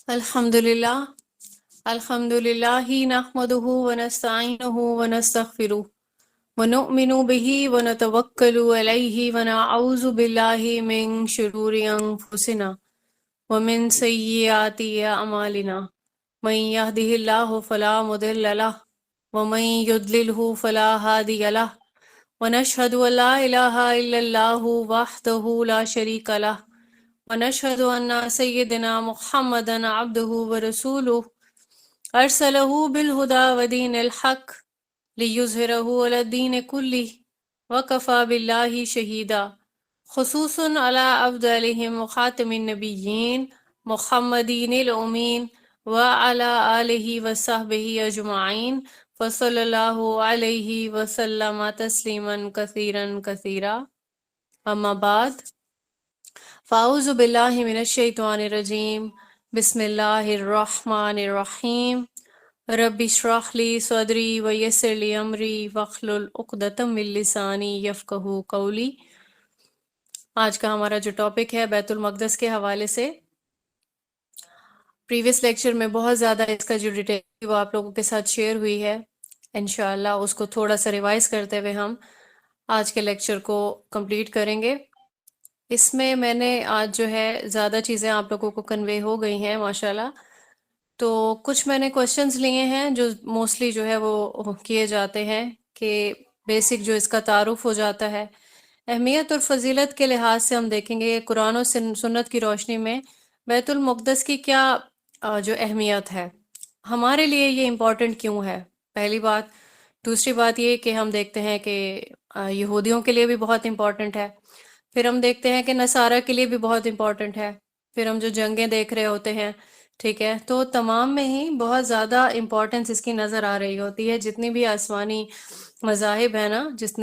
الحمدللہ الحمدللہ نحمده ونستعینه ونستغفره ونؤمن به ونتوکل علیہ ونعوذ باللہ من شرور انفسنا ومن سیئات اعمالنا من يهده الله فلا مضل له ومن يضلله فلا هادي له ونشهد ان لا اله الا الله وحده لا شريك له ونشهد أن سيدنا محمدا عبده ورسوله أرسله بالهدى ودين الحق ليظهره على الدين كله وكفى بالله شهيدا خصوصا على أفضلهم خاتم النبيين محمدين الأمين وعلى آله وصحبه أجمعين فصلى الله عليه وسلم تسليما كثيرا كثيرا أما بعد فاعوذ باللہ من الشیطان الرجیم بسم اللہ الرحمن الرحیم رب اشرح لی صدری ویسر لی امری واحلل عقدۃ من لسانی یفقہوا قولی۔ آج کا ہمارا جو ٹاپک ہے بیت المقدس کے حوالے سے، پریویس لیکچر میں بہت زیادہ اس کا جو ڈیٹیل تھی وہ آپ لوگوں کے ساتھ شیئر ہوئی ہے۔ انشاءاللہ اس کو تھوڑا سا ریوائز کرتے ہوئے ہم آج کے لیکچر کو کمپلیٹ کریں گے۔ اس میں میں نے آج جو ہے زیادہ چیزیں آپ لوگوں کو کنوے ہو گئی ہیں ماشاءاللہ، تو کچھ میں نے کوشچنز لیے ہیں جو موسٹلی جو ہے وہ کیے جاتے ہیں کہ بیسک جو اس کا تعارف ہو جاتا ہے۔ اہمیت اور فضیلت کے لحاظ سے ہم دیکھیں گے قرآن و سنت کی روشنی میں بیت المقدس کی کیا جو اہمیت ہے، ہمارے لیے یہ امپورٹنٹ کیوں ہے، پہلی بات۔ دوسری بات یہ کہ ہم دیکھتے ہیں کہ یہودیوں کے لیے بھی بہت امپورٹنٹ ہے، پھر ہم دیکھتے ہیں کہ نصارہ کے لیے بھی بہت امپورٹنٹ ہے، پھر ہم جو جنگیں دیکھ رہے ہوتے ہیں، ٹھیک ہے، تو تمام میں ہی بہت زیادہ امپورٹنس اس کی نظر آ رہی ہوتی ہے۔ جتنی بھی آسمانی مذاہب ہیں نا، جس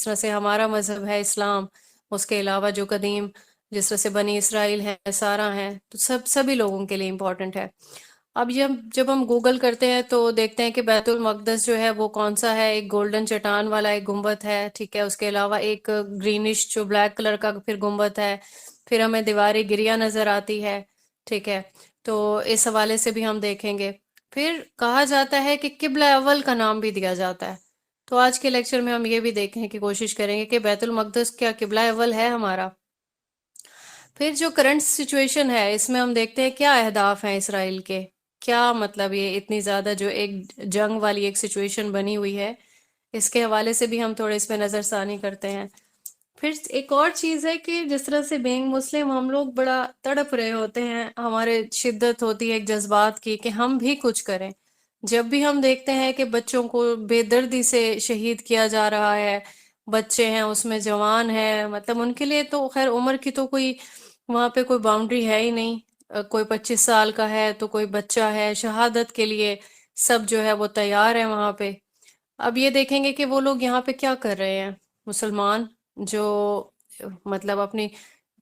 طرح سے ہمارا مذہب ہے اسلام، اس کے علاوہ جو قدیم جس طرح سے بنی اسرائیل ہیں، نصارہ ہیں، تو سبھی لوگوں کے لیے امپورٹنٹ ہے۔ اب جب ہم گوگل کرتے ہیں تو دیکھتے ہیں کہ بیت المقدس جو ہے وہ کون سا ہے، ایک گولڈن چٹان والا ایک گنبد ہے، ٹھیک ہے، اس کے علاوہ ایک گرینش جو بلیک کلر کا پھر گنبد ہے، پھر ہمیں دیوار گریا نظر آتی ہے، ٹھیک ہے، تو اس حوالے سے بھی ہم دیکھیں گے۔ پھر کہا جاتا ہے کہ قبلہ اول کا نام بھی دیا جاتا ہے، تو آج کے لیکچر میں ہم یہ بھی دیکھیں کہ کوشش کریں گے کہ بیت المقدس کیا قبلہ اول ہے ہمارا۔ پھر جو کرنٹ سچویشن ہے اس میں ہم دیکھتے ہیں کیا اہداف ہیں اسرائیل کے، کیا مطلب یہ اتنی زیادہ جو ایک جنگ والی ایک سچویشن بنی ہوئی ہے، اس کے حوالے سے بھی ہم تھوڑے اس پہ نظر ثانی کرتے ہیں۔ پھر ایک اور چیز ہے کہ جس طرح سے بینگ مسلم ہم لوگ بڑا تڑپ رہے ہوتے ہیں، ہمارے شدت ہوتی ہے ایک جذبات کی کہ ہم بھی کچھ کریں۔ جب بھی ہم دیکھتے ہیں کہ بچوں کو بے دردی سے شہید کیا جا رہا ہے، بچے ہیں اس میں جوان ہیں، مطلب ان کے لیے تو خیر عمر کی تو کوئی وہاں پہ کوئی باؤنڈری ہے ہی نہیں، کوئی 25 سال کا ہے تو کوئی بچہ ہے، شہادت کے لیے سب جو ہے وہ تیار ہیں وہاں پہ۔ اب یہ دیکھیں گے کہ وہ لوگ یہاں پہ کیا کر رہے ہیں، مسلمان جو مطلب اپنی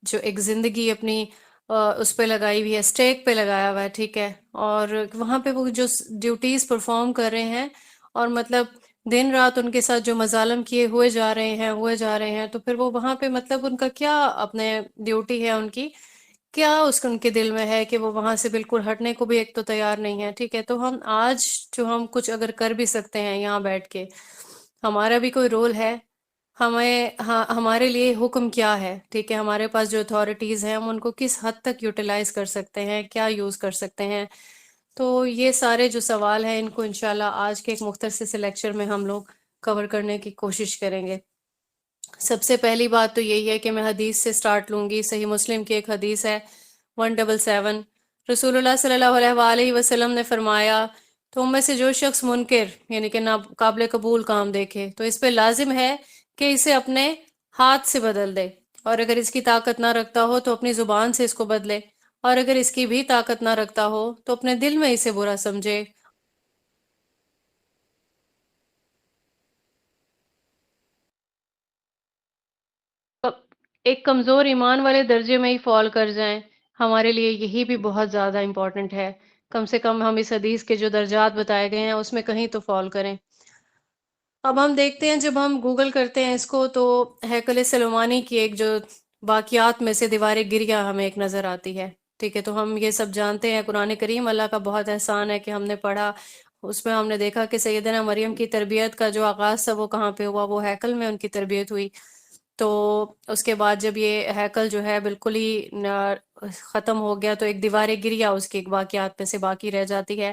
جو ایک زندگی اپنی اس پہ لگائی ہوئی ہے، اسٹیک پہ لگایا ہوا ہے، ٹھیک ہے، اور وہاں پہ وہ جو ڈیوٹیز پرفارم کر رہے ہیں اور مطلب دن رات ان کے ساتھ جو مظالم کیے ہوئے جا رہے ہیں، تو پھر وہ وہاں پہ مطلب ان کا کیا اپنے ڈیوٹی ہے ان کی، کیا ان کے دل میں ہے کہ وہ وہاں سے بالکل ہٹنے کو بھی ایک تو تیار نہیں ہے، ٹھیک ہے۔ تو ہم آج جو ہم کچھ اگر کر بھی سکتے ہیں یہاں بیٹھ کے، ہمارا بھی کوئی رول ہے، ہمارے لیے حکم کیا ہے، ٹھیک ہے، ہمارے پاس جو اتھارٹیز ہیں ہم ان کو کس حد تک یوٹیلائز کر سکتے ہیں، کیا یوز کر سکتے ہیں۔ تو یہ سارے جو سوال ہیں ان کو انشاءاللہ آج کے ایک مختصر سے لیکچر میں ہم لوگ کور کرنے کی کوشش کریں گے۔ سب سے پہلی بات تو یہی ہے کہ میں حدیث سے سٹارٹ لوں گی۔ صحیح مسلم کی ایک حدیث ہے 177، رسول اللہ صلی اللہ علیہ وآلہ وسلم نے فرمایا، تم میں سے جو شخص منکر یعنی کہ ناقابل قبول کام دیکھے تو اس پہ لازم ہے کہ اسے اپنے ہاتھ سے بدل دے، اور اگر اس کی طاقت نہ رکھتا ہو تو اپنی زبان سے اس کو بدلے، اور اگر اس کی بھی طاقت نہ رکھتا ہو تو اپنے دل میں اسے برا سمجھے۔ ایک کمزور ایمان والے درجے میں ہی فال کر جائیں، ہمارے لیے یہی بھی بہت زیادہ امپورٹنٹ ہے۔ کم سے کم ہم اس حدیث کے جو درجات بتائے گئے ہیں اس میں کہیں تو فال کریں۔ اب ہم دیکھتے ہیں جب ہم گوگل کرتے ہیں اس کو تو ہیکل سلیمانی کی ایک جو باقیات میں سے دیوار گریا ہمیں ایک نظر آتی ہے۔ ٹھیک ہے، تو ہم یہ سب جانتے ہیں، قرآن کریم اللہ کا بہت احسان ہے کہ ہم نے پڑھا، اس میں ہم نے دیکھا کہ سیدنا مریم کی تربیت کا جو آغاز تھا وہ کہاں پہ ہوا، وہ ہیکل میں ان کی تربیت ہوئی۔ تو اس کے بعد جب یہ ہیکل جو ہے بالکل ہی ختم ہو گیا تو ایک دیوار گریا اس کے واقعات میں سے باقی رہ جاتی ہے،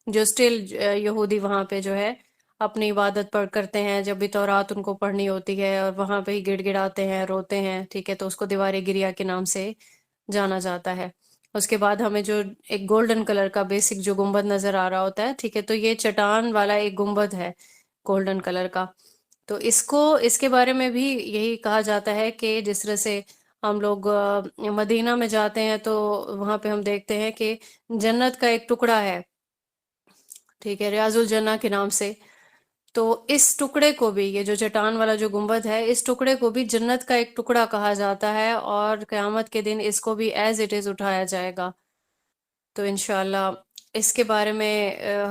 جو سٹل یہودی وہاں پہ جو ہے اپنی عبادت پڑھ کرتے ہیں، جب بھی تورات ان کو پڑھنی ہوتی ہے اور وہاں پہ ہی گڑ گڑاتے ہیں، روتے ہیں، ٹھیک ہے، تو اس کو دیوار گریا کے نام سے جانا جاتا ہے۔ اس کے بعد ہمیں جو ایک گولڈن کلر کا بیسک جو گنبد نظر آ رہا ہوتا ہے، ٹھیک ہے، تو یہ چٹان والا ایک گنبد ہے گولڈن کلر کا۔ تو اس کے بارے میں بھی یہی کہا جاتا ہے کہ جس طرح سے ہم لوگ مدینہ میں جاتے ہیں تو وہاں پہ ہم دیکھتے ہیں کہ جنت کا ایک ٹکڑا ہے، ٹھیک ہے، ریاض الجنہ کے نام سے۔ تو اس ٹکڑے کو بھی، یہ جو چٹان والا جو گنبد ہے، اس ٹکڑے کو بھی جنت کا ایک ٹکڑا کہا جاتا ہے، اور قیامت کے دن اس کو بھی ایز اٹ از اٹھایا جائے گا۔ تو انشاءاللہ اس کے بارے میں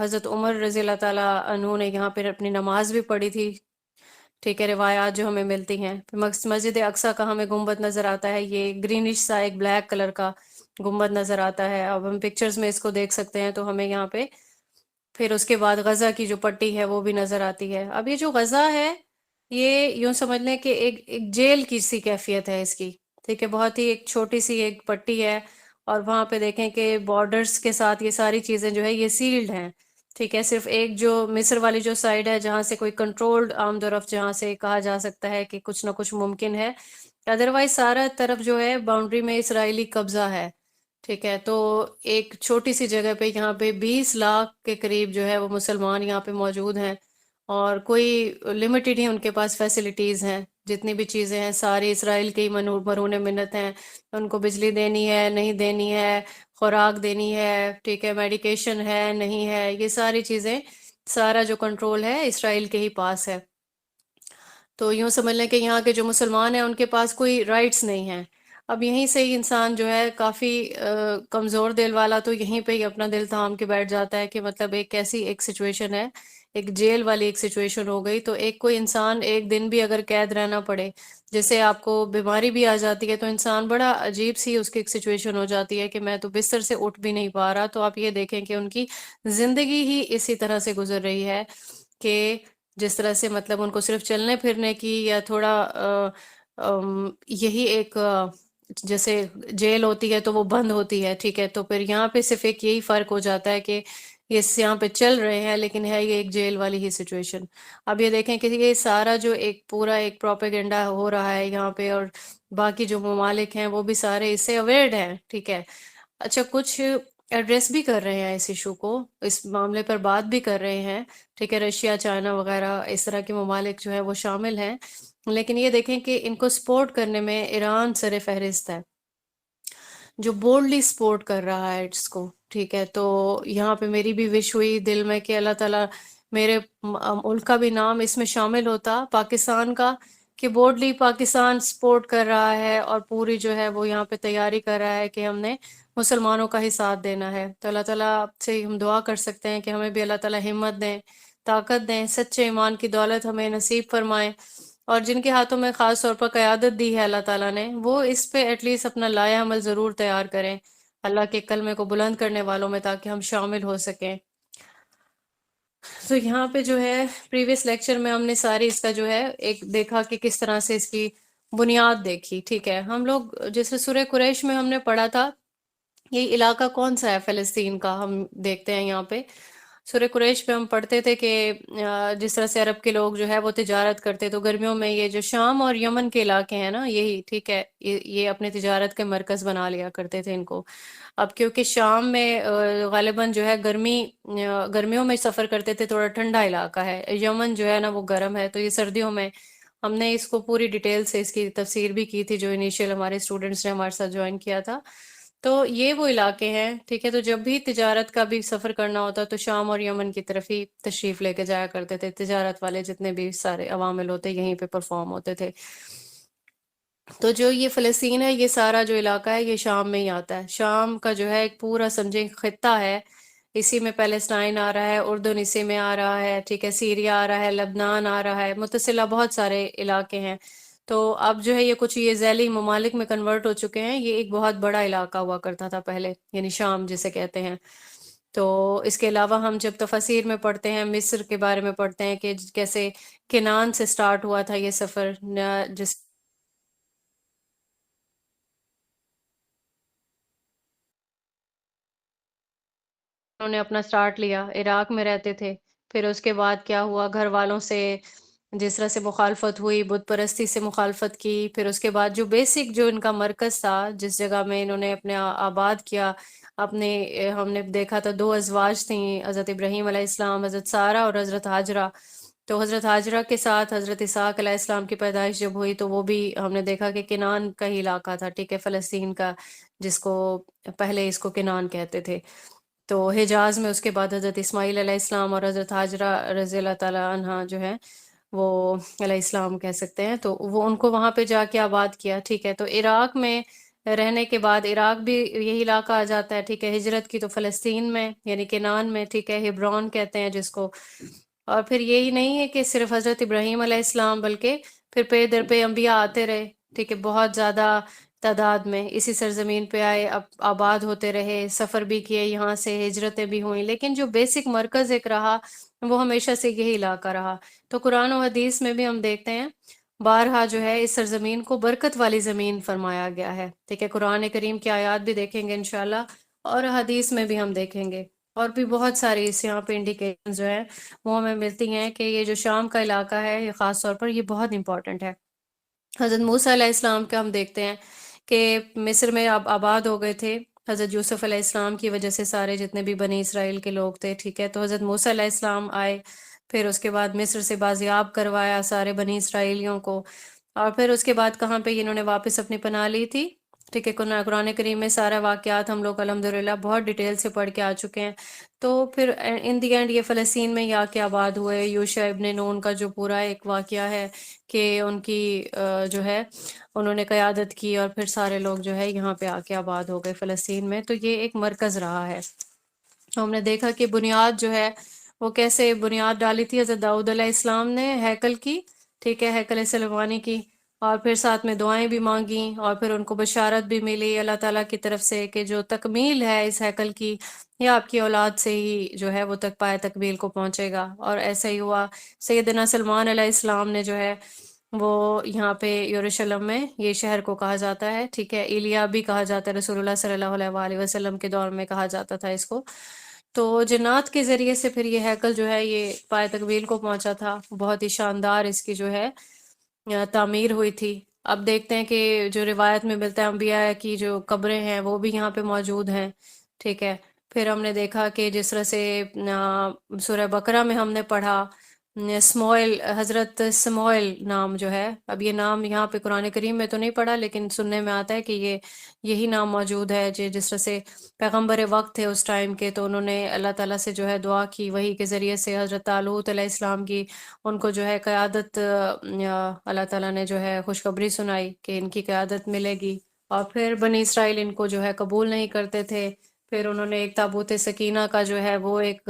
حضرت عمر رضی اللہ تعالیٰ عنہ نے یہاں پہ اپنی نماز بھی پڑھی تھی، ٹھیک ہے، روایات جو ہمیں ملتی ہیں۔ مسجد اقصیٰ کا ہمیں گنبد نظر آتا ہے، یہ گرینش سا ایک بلیک کلر کا گنبد نظر آتا ہے، اب ہم پکچرز میں اس کو دیکھ سکتے ہیں۔ تو ہمیں یہاں پہ پھر اس کے بعد غزہ کی جو پٹی ہے وہ بھی نظر آتی ہے۔ اب یہ جو غزہ ہے، یہ یوں سمجھ لیں کہ ایک جیل کی سی کیفیت ہے اس کی، ٹھیک ہے، بہت ہی ایک چھوٹی سی ایک پٹی ہے، اور وہاں پہ دیکھیں کہ بارڈرز کے ساتھ یہ ساری چیزیں جو ہے یہ سیلڈ ہیں، ٹھیک ہے، صرف ایک جو مصر والی جو سائڈ ہے جہاں سے کوئی کنٹرولڈ آمد و رفت، جہاں سے کہا جا سکتا ہے کہ کچھ نہ کچھ ممکن ہے، ادروائز سارا طرف جو ہے باؤنڈری میں اسرائیلی قبضہ ہے، ٹھیک ہے۔ تو ایک چھوٹی سی جگہ پہ یہاں پہ 20 لاکھ کے قریب جو ہے وہ مسلمان یہاں پہ موجود ہیں، اور کوئی لمیٹڈ ہی ان کے پاس فیسلٹیز ہیں، جتنی بھی چیزیں ہیں ساری اسرائیل کے ہی مرہون منت ہیں، ان کو بجلی دینی ہے نہیں دینی ہے، خوراک دینی ہے، ٹھیک ہے، میڈیکیشن ہے نہیں ہے، یہ ساری چیزیں، سارا جو کنٹرول ہے اسرائیل کے ہی پاس ہے۔ تو یوں سمجھ لیں کہ یہاں کے جو مسلمان ہیں ان کے پاس کوئی رائٹس نہیں ہیں۔ اب یہیں سے ہی انسان جو ہے کافی کمزور دل والا تو یہیں پہ ہی اپنا دل تھام کے بیٹھ جاتا ہے کہ مطلب ایک ایسی ایک سچویشن ہے، ایک جیل والی ایک سچویشن ہو گئی، تو ایک کوئی انسان ایک دن بھی اگر قید رہنا پڑے، جیسے آپ کو بیماری بھی آ جاتی ہے تو انسان بڑا عجیب سی اس کی ایک سچویشن ہو جاتی ہے کہ میں تو بستر سے اٹھ بھی نہیں پا رہا۔ تو آپ یہ دیکھیں کہ ان کی زندگی ہی اسی طرح سے گزر رہی ہے کہ جس طرح سے مطلب ان کو صرف چلنے پھرنے کی یا تھوڑا یہی ایک جیسے جیل ہوتی ہے تو وہ بند ہوتی ہے، ٹھیک ہے، تو پھر یہاں پہ صرف ایک یہی فرق ہو جاتا ہے کہ یہ یہاں پہ چل رہے ہیں لیکن ہے یہ ایک جیل والی ہی سچویشن۔ اب یہ دیکھیں کہ یہ سارا جو ایک پورا ایک پروپیگنڈا ہو رہا ہے یہاں پہ، اور باقی جو ممالک ہیں وہ بھی سارے اس سے اویئرڈ ہیں، ٹھیک ہے، اچھا کچھ ایڈریس بھی کر رہے ہیں اس ایشو کو، اس معاملے پر بات بھی کر رہے ہیں، ٹھیک ہے، رشیا، چائنا وغیرہ اس طرح کے ممالک جو ہے وہ شامل ہیں، لیکن یہ دیکھیں کہ ان کو سپورٹ کرنے میں ایران سر فہرست ہے، جو بولڈلی سپورٹ کر رہا ہے اس کو، ٹھیک ہے۔ تو یہاں پہ میری بھی وش ہوئی دل میں کہ اللہ تعالیٰ میرے ملک کا بھی نام اس میں شامل ہوتا، پاکستان کا، کہ بولڈلی پاکستان سپورٹ کر رہا ہے اور پوری جو ہے وہ یہاں پہ تیاری کر رہا ہے کہ ہم نے مسلمانوں کا ہی ساتھ دینا ہے۔ تو اللہ تعالیٰ سے ہم دعا کر سکتے ہیں کہ ہمیں بھی اللہ تعالیٰ ہمت دیں، طاقت دیں، سچے ایمان کی دولت ہمیں نصیب فرمائیں، اور جن کے ہاتھوں میں خاص طور پر قیادت دی ہے اللہ تعالیٰ نے، وہ اس پہ ایٹ لیسٹ اپنا لائحہ عمل ضرور تیار کریں اللہ کے کلمے کو بلند کرنے والوں میں، تاکہ ہم شامل ہو سکیں۔ تو یہاں پہ جو ہے پریویس لیکچر میں ہم نے ساری اس کا جو ہے ایک دیکھا کہ کس طرح سے اس کی بنیاد دیکھی، ٹھیک ہے۔ ہم لوگ جیسے سورہ قریش میں ہم نے پڑھا تھا، یہ علاقہ کون سا ہے فلسطین کا، ہم دیکھتے ہیں یہاں پہ سورہ قریش پہ ہم پڑھتے تھے کہ جس طرح سے عرب کے لوگ جو ہے وہ تجارت کرتے، تو گرمیوں میں یہ جو شام اور یمن کے علاقے ہیں نا، یہی ٹھیک ہے، یہ اپنے تجارت کے مرکز بنا لیا کرتے تھے ان کو۔ اب کیونکہ شام میں غالباً جو ہے گرمیوں میں سفر کرتے تھے، تھوڑا ٹھنڈا علاقہ ہے، یمن جو ہے نا وہ گرم ہے، تو یہ سردیوں میں ہم نے اس کو پوری ڈیٹیل سے اس کی تفسیر بھی کی تھی، جو انیشیل ہمارے اسٹوڈنٹس نے ہمارے ساتھ جوائن کیا تھا۔ تو یہ وہ علاقے ہیں، ٹھیک ہے، تو جب بھی تجارت کا بھی سفر کرنا ہوتا تو شام اور یمن کی طرف ہی تشریف لے کے جایا کرتے تھے، تجارت والے جتنے بھی سارے عوامل ہوتے یہیں پہ پرفارم ہوتے تھے۔ تو جو یہ فلسطین ہے، یہ سارا جو علاقہ ہے یہ شام میں ہی آتا ہے، شام کا جو ہے ایک پورا سمجھیں خطہ ہے، اسی میں پیلسٹائن آ رہا ہے، اردن اسی میں آ رہا ہے، ٹھیک ہے، سیریا آ رہا ہے، لبنان آ رہا ہے، متصلہ بہت سارے علاقے ہیں۔ تو اب جو ہے یہ کچھ یہ ذیلی ممالک میں کنورٹ ہو چکے ہیں، یہ ایک بہت بڑا علاقہ ہوا کرتا تھا پہلے، یعنی شام جسے کہتے ہیں۔ تو اس کے علاوہ ہم جب تفاسیر میں پڑھتے ہیں مصر کے بارے میں پڑھتے ہیں کہ کیسے کنعان سے سٹارٹ ہوا تھا یہ سفر، جس انہوں نے اپنا سٹارٹ لیا، عراق میں رہتے تھے۔ پھر اس کے بعد کیا ہوا، گھر والوں سے جس طرح سے مخالفت ہوئی، بت پرستی سے مخالفت کی، پھر اس کے بعد جو بیسک جو ان کا مرکز تھا، جس جگہ میں انہوں نے اپنے آباد کیا اپنے، ہم نے دیکھا تھا دو ازواج تھیں، حضرت ابراہیم علیہ السلام، حضرت سارہ اور حضرت ہاجرہ۔ تو حضرت ہاجرہ کے ساتھ حضرت اسحاق علیہ السلام کی پیدائش جب ہوئی تو وہ بھی ہم نے دیکھا کہ کنعان کا ہی علاقہ تھا، ٹھیک ہے، فلسطین کا، جس کو پہلے اس کو کنعان کہتے تھے۔ تو حجاز میں اس کے بعد حضرت اسماعیل علیہ السلام اور حضرت حاجرہ رضی اللہ تعالیٰ عنہ جو ہے وہ علیہ السلام کہہ سکتے ہیں، تو وہ ان کو وہاں پہ جا کے آباد کیا، ٹھیک ہے۔ تو عراق میں رہنے کے بعد عراق بھی یہی علاقہ آ جاتا ہے، ٹھیک ہے۔ ہجرت کی تو فلسطین میں یعنی کنعان میں، ٹھیک ہے، ہبرون کہتے ہیں جس کو۔ اور پھر یہی نہیں ہے کہ صرف حضرت ابراہیم علیہ السلام، بلکہ پھر پہ در پہ انبیاء آتے رہے، ٹھیک ہے، بہت زیادہ تعداد میں اسی سرزمین پہ آئے، اب آباد ہوتے رہے، سفر بھی کیے، یہاں سے ہجرتیں بھی ہوئیں، لیکن جو بیسک مرکز ایک رہا وہ ہمیشہ سے یہی علاقہ رہا۔ تو قرآن و حدیث میں بھی ہم دیکھتے ہیں بارہا جو ہے اس سرزمین کو برکت والی زمین فرمایا گیا ہے، ٹھیک ہے۔ قرآن کریم کی آیات بھی دیکھیں گے انشاءاللہ، اور حدیث میں بھی ہم دیکھیں گے، اور بھی بہت ساری اس یہاں پہ انڈیکیشن جو ہے وہ ہمیں ملتی ہیں کہ یہ جو شام کا علاقہ ہے یہ خاص طور پر یہ بہت امپورٹنٹ ہے۔ حضرت موسیٰ علیہ السلام کا ہم دیکھتے ہیں کہ مصر میں اب آباد ہو گئے تھے، حضرت یوسف علیہ السلام کی وجہ سے سارے جتنے بھی بنی اسرائیل کے لوگ تھے، ٹھیک ہے۔ تو حضرت موسیٰ علیہ السلام آئے، پھر اس کے بعد مصر سے بازیاب کروایا سارے بنی اسرائیلیوں کو، اور پھر اس کے بعد کہاں پہ انہوں نے واپس اپنی پناہ لی تھی، ٹھیک ہے۔ قرآن کریم میں سارا واقعات ہم لوگ الحمدللہ بہت ڈیٹیل سے پڑھ کے آ چکے ہیں۔ تو پھر ان دی اینڈ یہ فلسطین میں ہی آ کے آباد ہوئے۔ یوشع ابن نون کا جو پورا ایک واقعہ ہے کہ ان کی جو ہے انہوں نے قیادت کی، اور پھر سارے لوگ جو ہے یہاں پہ آ کے آباد ہو گئے فلسطین میں، تو یہ ایک مرکز رہا ہے۔ ہم نے دیکھا کہ بنیاد جو ہے وہ کیسے بنیاد ڈالی تھی حضرت داؤد علیہ السلام نے ہیکل کی، ٹھیک ہے، ہیکل سلیمانی کی، اور پھر ساتھ میں دعائیں بھی مانگیں، اور پھر ان کو بشارت بھی ملی اللہ تعالیٰ کی طرف سے کہ جو تکمیل ہے اس ہیکل کی یہ آپ کی اولاد سے ہی جو ہے وہ تک پائے تکمیل کو پہنچے گا، اور ایسا ہی ہوا۔ سیدنا سلمان علیہ السلام نے جو ہے وہ یہاں پہ یروشلم میں، یہ شہر کو کہا جاتا ہے، ٹھیک ہے، ایلیا بھی کہا جاتا ہے، رسول اللہ صلی اللہ علیہ وآلہ وسلم کے دور میں کہا جاتا تھا اس کو۔ تو جنات کے ذریعے سے پھر یہ ہیکل جو ہے یہ پائے تکمیل کو پہنچا تھا، بہت ہی شاندار اس کی جو ہے تعمیر ہوئی تھی۔ اب دیکھتے ہیں کہ جو روایت میں ملتا ہے انبیاء کی جو قبریں ہیں وہ بھی یہاں پہ موجود ہیں، ٹھیک ہے۔ پھر ہم نے دیکھا کہ جس طرح سے سورہ بقرہ میں ہم نے پڑھا سموئل، حضرت سموئل نام جو ہے، اب یہ نام یہاں پہ قرآن کریم میں تو نہیں پڑھا لیکن سننے میں آتا ہے کہ یہ یہی نام موجود ہے، جس طرح سے پیغمبر وقت تھے اس ٹائم کے، تو انہوں نے اللہ تعالیٰ سے جو ہے دعا کی، وہی کے ذریعے سے حضرت طالوت علیہ السلام کی ان کو جو ہے قیادت اللہ تعالیٰ نے جو ہے خوشخبری سنائی کہ ان کی قیادت ملے گی، اور پھر بنی اسرائیل ان کو جو ہے قبول نہیں کرتے تھے۔ پھر انہوں نے ایک تابوت سکینہ کا جو ہے وہ ایک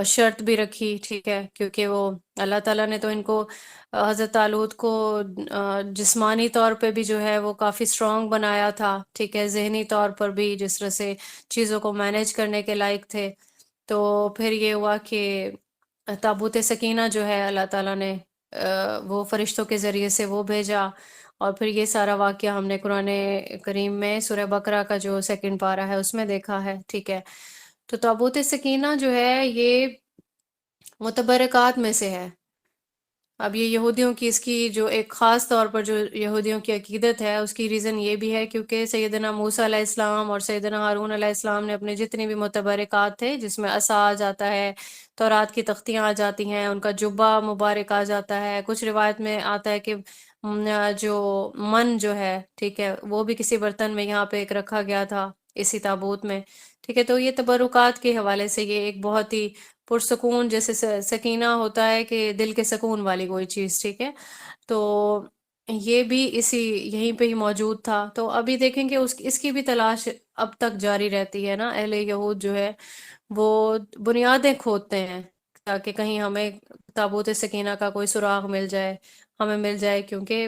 شرط بھی رکھی، ٹھیک ہے، کیونکہ وہ اللہ تعالیٰ نے تو ان کو حضرت طالوت کو جسمانی طور پہ بھی جو ہے وہ کافی اسٹرانگ بنایا تھا، ٹھیک ہے، ذہنی طور پر بھی جس طرح سے چیزوں کو مینیج کرنے کے لائق تھے۔ تو پھر یہ ہوا کہ تابوت سکینہ جو ہے اللہ تعالیٰ نے وہ فرشتوں کے ذریعے سے وہ بھیجا، اور پھر یہ سارا واقعہ ہم نے قرآن کریم میں سورہ بقرہ کا جو سیکنڈ پارہ ہے اس میں دیکھا ہے، ٹھیک ہے۔ تو تابوت سکینہ جو ہے یہ متبرکات میں سے ہے۔ اب یہ یہودیوں کی اس کی جو ایک خاص طور پر جو یہودیوں کی عقیدت ہے اس کی ریزن یہ بھی ہے کیونکہ سیدنا موسیٰ علیہ السلام اور سیدنا ہارون علیہ السلام نے اپنے جتنی بھی متبرکات تھے، جس میں عصا آ جاتا ہے، تورات کی تختیاں آ جاتی ہیں، ان کا جبہ مبارک آ جاتا ہے، کچھ روایت میں آتا ہے کہ جو من جو ہے، ٹھیک ہے، وہ بھی کسی برتن میں یہاں پہ ایک رکھا گیا تھا اسی تابوت میں، ٹھیک ہے۔ تو یہ تبرکات کے حوالے سے یہ ایک بہت ہی پرسکون، جیسے سکینہ ہوتا ہے کہ دل کے سکون والی کوئی چیز، ٹھیک ہے، تو یہ بھی اسی یہیں پہ ہی موجود تھا۔ تو ابھی دیکھیں کہ اس کی بھی تلاش اب تک جاری رہتی ہے نا، اہل یہود جو ہے وہ بنیادیں کھودتے ہیں تاکہ کہیں ہمیں تابوت سکینہ کا کوئی سراغ مل جائے، ہمیں مل جائے، کیونکہ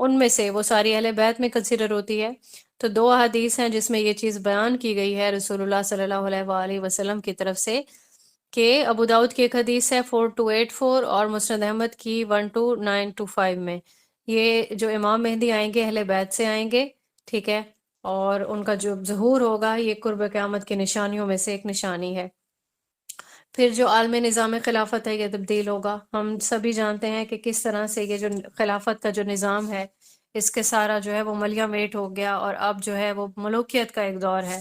ان میں سے وہ ساری اہل بیت میں کنسیڈر ہوتی ہے۔ تو دو احادیث ہیں جس میں یہ چیز بیان کی گئی ہے رسول اللہ صلی اللہ علیہ وآلہ وسلم کی طرف سے، کہ ابو داؤد کی ایک حدیث ہے 4284 اور مسند احمد کی 12925 میں، یہ جو امام مہدی آئیں گے اہل بیت سے آئیں گے، ٹھیک ہے، اور ان کا جو ظہور ہوگا یہ قرب قیامت کی نشانیوں میں سے ایک نشانی ہے۔ پھر جو عالم نظام خلافت ہے یہ تبدیل ہوگا، ہم سبھی جانتے ہیں کہ کس طرح سے یہ جو خلافت کا جو نظام ہے اس کے سارا جو ہے وہ ملیا میٹ ہو گیا، اور اب جو ہے وہ ملوکیت کا ایک دور ہے،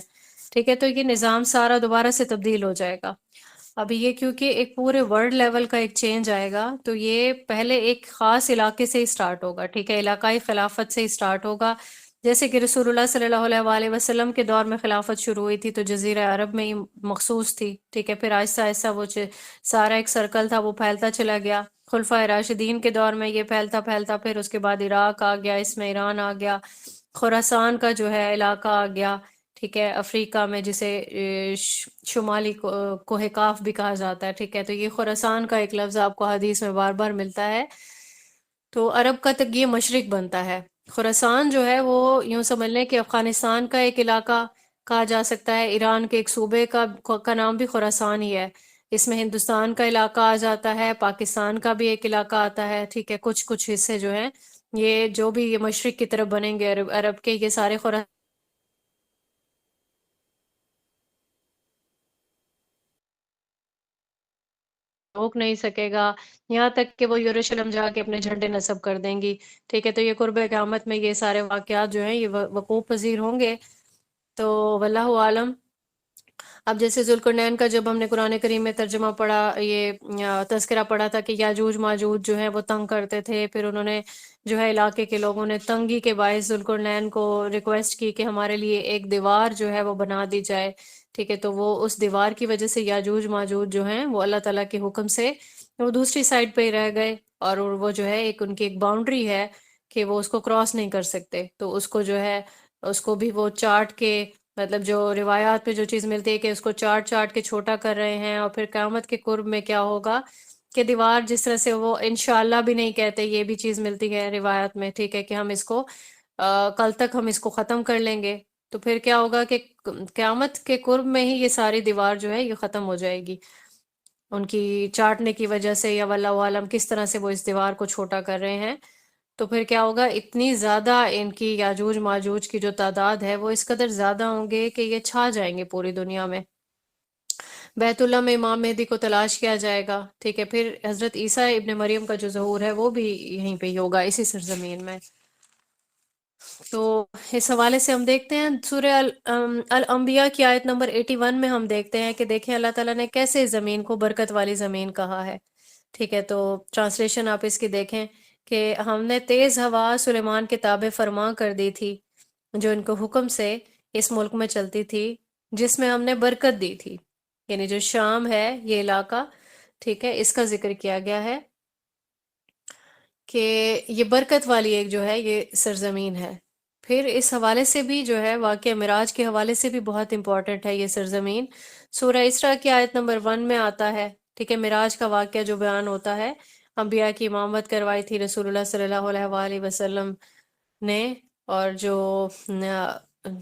ٹھیک ہے، تو یہ نظام سارا دوبارہ سے تبدیل ہو جائے گا۔ ابھی یہ کیونکہ ایک پورے ورلڈ لیول کا ایک چینج آئے گا، تو یہ پہلے ایک خاص علاقے سے ہی سٹارٹ ہوگا، ٹھیک ہے، علاقائی خلافت سے ہی سٹارٹ ہوگا۔ جیسے کہ رسول اللہ صلی اللہ علیہ وآلہ وسلم کے دور میں خلافت شروع ہوئی تھی تو جزیرہ عرب میں ہی مخصوص تھی، ٹھیک ہے، پھر آہستہ آہستہ وہ سارا ایک سرکل تھا وہ پھیلتا چلا گیا، خلفۂ راشدین کے دور میں یہ پھیلتا پھیلتا پھر اس کے بعد عراق آ گیا، اس میں ایران آ گیا، خراسان کا جو ہے علاقہ آ گیا، ٹھیک ہے، افریقہ میں جسے شمالی کوہ کاف بھی کہا جاتا ہے، ٹھیک ہے، تو یہ خراسان کا ایک لفظ آپ کو حدیث میں بار بار ملتا ہے، تو عرب کا تک یہ مشرق بنتا ہے۔ خراسان جو ہے وہ یوں سمجھ لیں کہ افغانستان کا ایک علاقہ کہا جا سکتا ہے، ایران کے ایک صوبے کا نام بھی خراسان ہی ہے، اس میں ہندوستان کا علاقہ آ جاتا ہے، پاکستان کا بھی ایک علاقہ آتا ہے، ٹھیک ہے، کچھ کچھ حصے جو ہیں یہ جو بھی یہ مشرق کی طرف بنیں گے عرب کے، یہ سارے خراسان روک نہیں سکے گا، یہاں تک کہ وہ یروشلم جا کے اپنے جھنڈے نصب کر دیں گی، ٹھیک ہے، تو یہ قرب قیامت میں یہ سارے واقعات جو ہیں یہ وقوع پذیر ہوں گے، تو واللہ عالم۔ اب جیسے ذوالقرنین کا جب ہم نے قرآن کریم میں ترجمہ پڑھا، یہ تذکرہ پڑھا تھا کہ یاجوج ماجوج جو ہے وہ تنگ کرتے تھے، پھر انہوں نے جو ہے علاقے کے لوگوں نے تنگی کے باعث ذوالقرنین کو ریکویسٹ کی کہ ہمارے لیے ایک دیوار جو ہے وہ بنا دی جائے، ٹھیک ہے، تو وہ اس دیوار کی وجہ سے یاجوج ماجوج جو ہیں وہ اللہ تعالیٰ کے حکم سے وہ دوسری سائڈ پہ ہی رہ گئے، اور وہ جو ہے ایک ان کی ایک باؤنڈری ہے کہ وہ اس کو کراس نہیں کر سکتے، تو اس کو جو ہے اس کو بھی وہ چاٹ کے، مطلب جو روایات پہ جو چیز ملتی ہے کہ اس کو چاٹ چاٹ کے چھوٹا کر رہے ہیں، اور پھر قیامت کے قرب میں کیا ہوگا کہ دیوار جس طرح سے وہ انشاءاللہ بھی نہیں کہتے، یہ بھی چیز ملتی ہے روایات میں، ٹھیک ہے، کہ ہم اس کو کل تک ہم اس کو ختم کر لیں گے، تو پھر کیا ہوگا کہ قیامت کے قرب میں ہی یہ ساری دیوار جو ہے یہ ختم ہو جائے گی ان کی چاٹنے کی وجہ سے، یا واللہ عالم کس طرح سے وہ اس دیوار کو چھوٹا کر رہے ہیں، تو پھر کیا ہوگا، اتنی زیادہ ان کی یاجوج ماجوج کی جو تعداد ہے وہ اس قدر زیادہ ہوں گے کہ یہ چھا جائیں گے پوری دنیا میں۔ بیت اللہ میں امام مہدی کو تلاش کیا جائے گا، ٹھیک ہے، پھر حضرت عیسیٰ ابن مریم کا جو ظہور ہے وہ بھی یہیں پہ ہی ہوگا، اسی سرزمین میں۔ تو اس حوالے سے ہم دیکھتے ہیں سورہ الانبیاء کی آیت نمبر 81 میں ہم دیکھتے ہیں کہ دیکھیں اللہ تعالیٰ نے کیسے زمین کو برکت والی زمین کہا ہے، ٹھیک ہے، تو ٹرانسلیشن آپ اس کی دیکھیں کہ ہم نے تیز ہوا سلیمان کے تابع فرما کر دی تھی، جو ان کو حکم سے اس ملک میں چلتی تھی، جس میں ہم نے برکت دی تھی، یعنی جو شام ہے یہ علاقہ، ٹھیک ہے، اس کا ذکر کیا گیا ہے کہ یہ برکت والی ایک جو ہے یہ سرزمین ہے۔ پھر اس حوالے سے بھی جو ہے واقعہ معراج کے حوالے سے بھی بہت امپورٹنٹ ہے یہ سرزمین، سورہ اسراء کی آیت نمبر 1 میں آتا ہے، ٹھیک ہے، معراج کا واقعہ جو بیان ہوتا ہے، انبیاء کی امامت کروائی تھی رسول اللہ صلی اللہ علیہ وآلہ وسلم نے، اور جو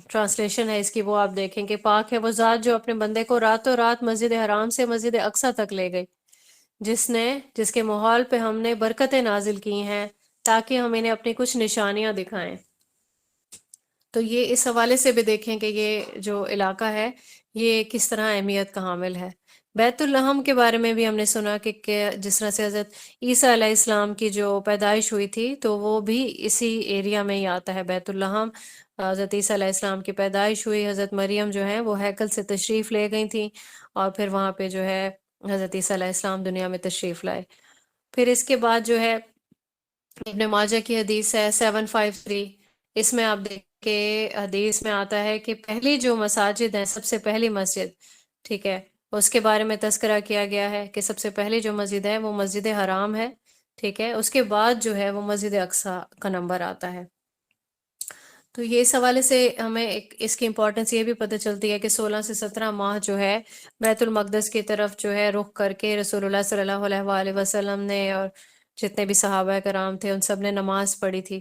ٹرانسلیشن ہے اس کی وہ آپ دیکھیں کہ پاک ہے وہ ذات جو اپنے بندے کو راتوں رات مسجد حرام سے مسجد اقصی تک لے گئی، جس کے ماحول پہ ہم نے برکتیں نازل کی ہیں تاکہ ہم انہیں اپنی کچھ نشانیاں دکھائیں۔ تو یہ اس حوالے سے بھی دیکھیں کہ یہ جو علاقہ ہے یہ کس طرح اہمیت کا حامل ہے۔ بیت الحم کے بارے میں بھی ہم نے سنا کہ جس طرح سے حضرت عیسیٰ علیہ السلام کی جو پیدائش ہوئی تھی تو وہ بھی اسی ایریا میں ہی آتا ہے، بیت الحم۔ حضرت عیسیٰ علیہ السلام کی پیدائش ہوئی، حضرت مریم جو ہیں وہ ہیکل سے تشریف لے گئی تھیں، اور پھر وہاں پہ جو ہے حضرت عیسیٰ علیہ السلام دنیا میں تشریف لائے۔ پھر اس کے بعد جو ہے ابن ماجہ کی حدیث ہے 753، اس میں آپ دیکھ کے حدیث میں آتا ہے کہ پہلی جو مساجد ہیں، سب سے پہلی مسجد، ٹھیک ہے، اس کے بارے میں تذکرہ کیا گیا ہے کہ سب سے پہلی جو مسجد ہے وہ مسجد حرام ہے، ٹھیک ہے، اس کے بعد جو ہے وہ مسجد اقصی کا نمبر آتا ہے۔ تو یہ اس حوالے سے ہمیں اس کی امپورٹنس یہ بھی پتہ چلتی ہے کہ 16 سے 17 ماہ جو ہے بیت المقدس کی طرف جو ہے رخ کر کے رسول اللہ صلی اللہ علیہ وآلہ وسلم نے اور جتنے بھی صحابہ کرام تھے ان سب نے نماز پڑھی تھی،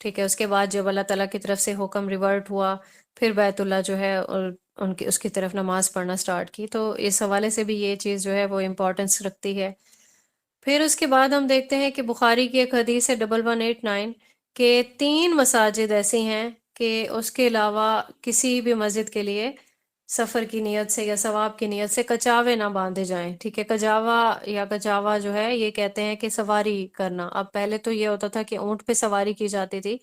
ٹھیک ہے، اس کے بعد جب اللہ تعالیٰ کی طرف سے حکم ریورٹ ہوا، پھر بیت اللہ جو ہے اور اس کی طرف نماز پڑھنا سٹارٹ کی، تو اس حوالے سے بھی یہ چیز جو ہے وہ امپورٹنس رکھتی ہے۔ پھر اس کے بعد ہم دیکھتے ہیں کہ بخاری کی ایک حدیث ہے 1189 کہ 3 مساجد ایسی ہیں کہ اس کے علاوہ کسی بھی مسجد کے لیے سفر کی نیت سے یا ثواب کی نیت سے کچاوے نہ باندھے جائیں، ٹھیک ہے۔ کجاوا یا کچاوا جو ہے یہ کہتے ہیں کہ سواری کرنا، اب پہلے تو یہ ہوتا تھا کہ اونٹ پہ سواری کی جاتی تھی،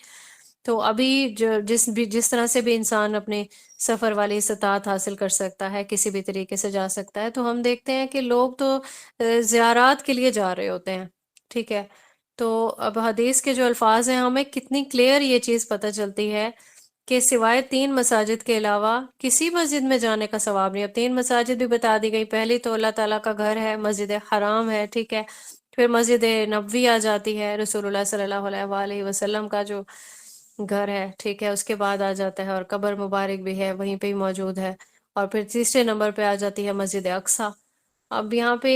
تو ابھی جس طرح سے بھی انسان اپنے سفر والی استطاعت حاصل کر سکتا ہے، کسی بھی طریقے سے جا سکتا ہے، تو ہم دیکھتے ہیں کہ لوگ تو زیارات کے لیے جا رہے ہوتے ہیں، ٹھیک ہے۔ تو اب حدیث کے جو الفاظ ہیں ہمیں کتنی کلیئر یہ چیز پتہ چلتی ہے کہ سوائے 3 مساجد کے علاوہ کسی مسجد میں جانے کا ثواب نہیں۔ اب 3 مساجد بھی بتا دی گئی، پہلی تو اللہ تعالیٰ کا گھر ہے، مسجد حرام ہے، ٹھیک ہے۔ پھر مسجد نبوی آ جاتی ہے، رسول اللہ صلی اللہ علیہ وآلہ وسلم کا جو گھر ہے، ٹھیک ہے۔ اس کے بعد آ جاتا ہے، اور قبر مبارک بھی ہے وہیں پہ ہی موجود ہے، اور پھر تیسرے نمبر پہ آ جاتی ہے مسجد اقصیٰ۔ اب یہاں پہ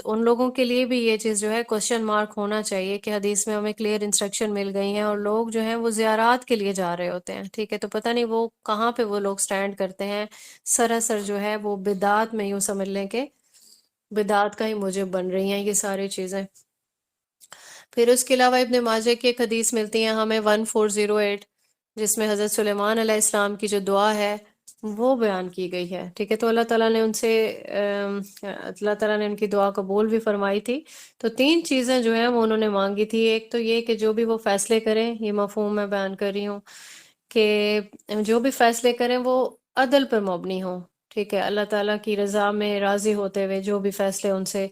ان لوگوں کے لیے بھی یہ چیز جو ہے کوشچن مارک ہونا چاہیے کہ حدیث میں ہمیں کلیئر انسٹرکشن مل گئی ہیں، اور لوگ جو ہیں وہ زیارات کے لیے جا رہے ہوتے ہیں، ٹھیک ہے۔ تو پتہ نہیں وہ کہاں پہ وہ لوگ سٹینڈ کرتے ہیں، سراسر جو ہے وہ بدعات میں یوں سمجھ لیں کہ بدعات کا ہی موجب بن رہی ہیں یہ ساری چیزیں۔ پھر اس کے علاوہ ابن ماجہ کی ایک حدیث ملتی ہے ہمیں 1408، جس میں حضرت سلیمان علیہ السلام کی جو دعا ہے وہ بیان کی گئی ہے، ٹھیک ہے۔ تو اللہ تعالیٰ نے ان سے اللہ تعالیٰ نے ان کی دعا قبول بھی فرمائی تھی۔ تو 3 چیزیں جو ہیں وہ انہوں نے مانگی تھی، ایک تو یہ کہ جو بھی وہ فیصلے کریں، یہ مفہوم میں بیان کر رہی ہوں کہ جو بھی فیصلے کریں وہ عدل پر مبنی ہوں، ٹھیک ہے۔ اللہ تعالیٰ کی رضا میں راضی ہوتے ہوئے جو بھی فیصلے ان سے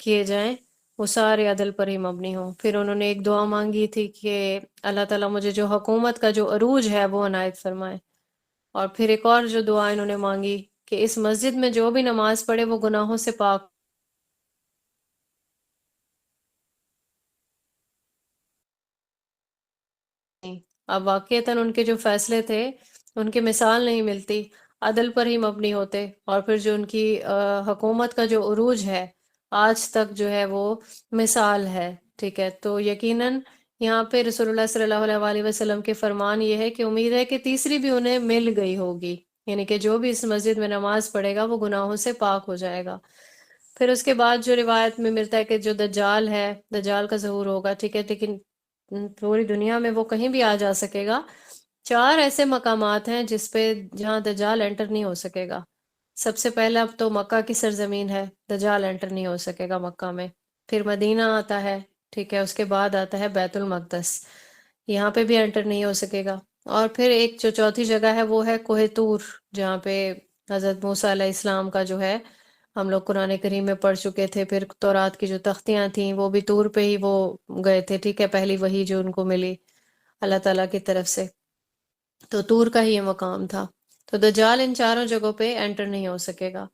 کیے جائیں وہ سارے عدل پر ہی مبنی ہوں۔ پھر انہوں نے ایک دعا مانگی تھی کہ اللہ تعالیٰ مجھے جو حکومت کا جو عروج ہے وہ عنایت فرمائے، اور پھر ایک اور جو دعا انہوں نے مانگی کہ اس مسجد میں جو بھی نماز پڑھے وہ گناہوں سے پاک۔ اب واقعتاً ان کے جو فیصلے تھے ان کی مثال نہیں ملتی، عدل پر ہی مبنی ہوتے، اور پھر جو ان کی حکومت کا جو عروج ہے آج تک جو ہے وہ مثال ہے، ٹھیک ہے۔ تو یقیناً یہاں پہ رسول اللہ صلی اللہ علیہ وآلہ وسلم کے فرمان یہ ہے کہ امید ہے کہ تیسری بھی انہیں مل گئی ہوگی، یعنی کہ جو بھی اس مسجد میں نماز پڑھے گا وہ گناہوں سے پاک ہو جائے گا۔ پھر اس کے بعد جو روایت میں ملتا ہے کہ جو دجال ہے، دجال کا ظہور ہوگا، ٹھیک ہے، لیکن پوری دنیا میں وہ کہیں بھی آ جا سکے گا۔ 4 ایسے مقامات ہیں جس پہ جہاں دجال انٹر نہیں ہو سکے گا۔ سب سے پہلا اب تو مکہ کی سرزمین ہے، دجال انٹر نہیں ہو سکے گا مکہ میں۔ پھر مدینہ آتا ہے، ٹھیک ہے، اس کے بعد آتا ہے بیت المقدس، یہاں پہ بھی انٹر نہیں ہو سکے گا۔ اور پھر ایک جو چوتھی جگہ ہے وہ ہے کوہ طور، جہاں پہ حضرت موسیٰ علیہ السلام کا جو ہے ہم لوگ قرآن کریم میں پڑھ چکے تھے، پھر تورات کی جو تختیاں تھیں وہ بھی طور پہ ہی وہ گئے تھے، ٹھیک ہے، پہلی وحی جو ان کو ملی اللہ تعالیٰ کی طرف سے، تو طور کا ہی یہ مقام تھا۔ تو دجال ان 4 جگہوں پہ انٹر نہیں ہو سکے گا۔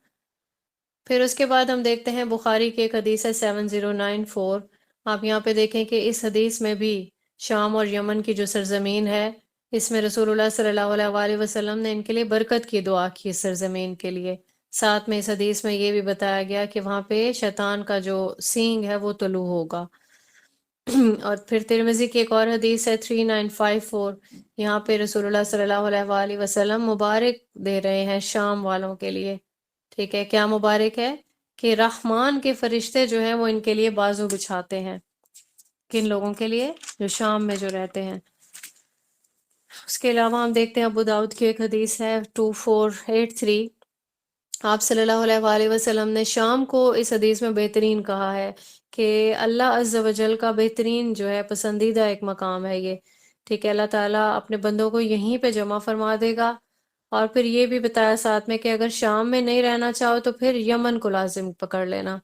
پھر اس کے بعد ہم دیکھتے ہیں بخاری کی ایک حدیث ہے 7094، آپ یہاں پہ دیکھیں کہ اس حدیث میں بھی شام اور یمن کی جو سرزمین ہے، اس میں رسول اللہ صلی اللہ علیہ وآلہ وسلم نے ان کے لیے برکت کی دعا کی اس سرزمین کے لیے۔ ساتھ میں اس حدیث میں یہ بھی بتایا گیا کہ وہاں پہ شیطان کا جو سینگ ہے وہ طلوع ہوگا۔ اور پھر ترمذی کی ایک اور حدیث ہے 3954، یہاں پہ رسول اللہ صلی اللہ علیہ وآلہ وسلم مبارک دے رہے ہیں شام والوں کے لیے، ٹھیک ہے۔ کیا مبارک ہے؟ کہ رحمان کے فرشتے جو ہیں وہ ان کے لیے بازو بچھاتے ہیں، کن لوگوں کے لیے؟ جو شام میں جو رہتے ہیں۔ اس کے علاوہ ہم دیکھتے ہیں ابو داؤد کی ایک حدیث ہے 2483، آپ صلی اللہ علیہ وآلہ وسلم نے شام کو اس حدیث میں بہترین کہا ہے کہ اللہ عز و جل کا بہترین جو ہے پسندیدہ ایک مقام ہے یہ، ٹھیک ہے۔ اللہ تعالیٰ اپنے بندوں کو یہیں پہ جمع فرما دے گا، اور پھر یہ بھی بتایا ساتھ میں کہ اگر شام میں نہیں رہنا چاہو تو پھر یمن کو لازم پکڑ لینا،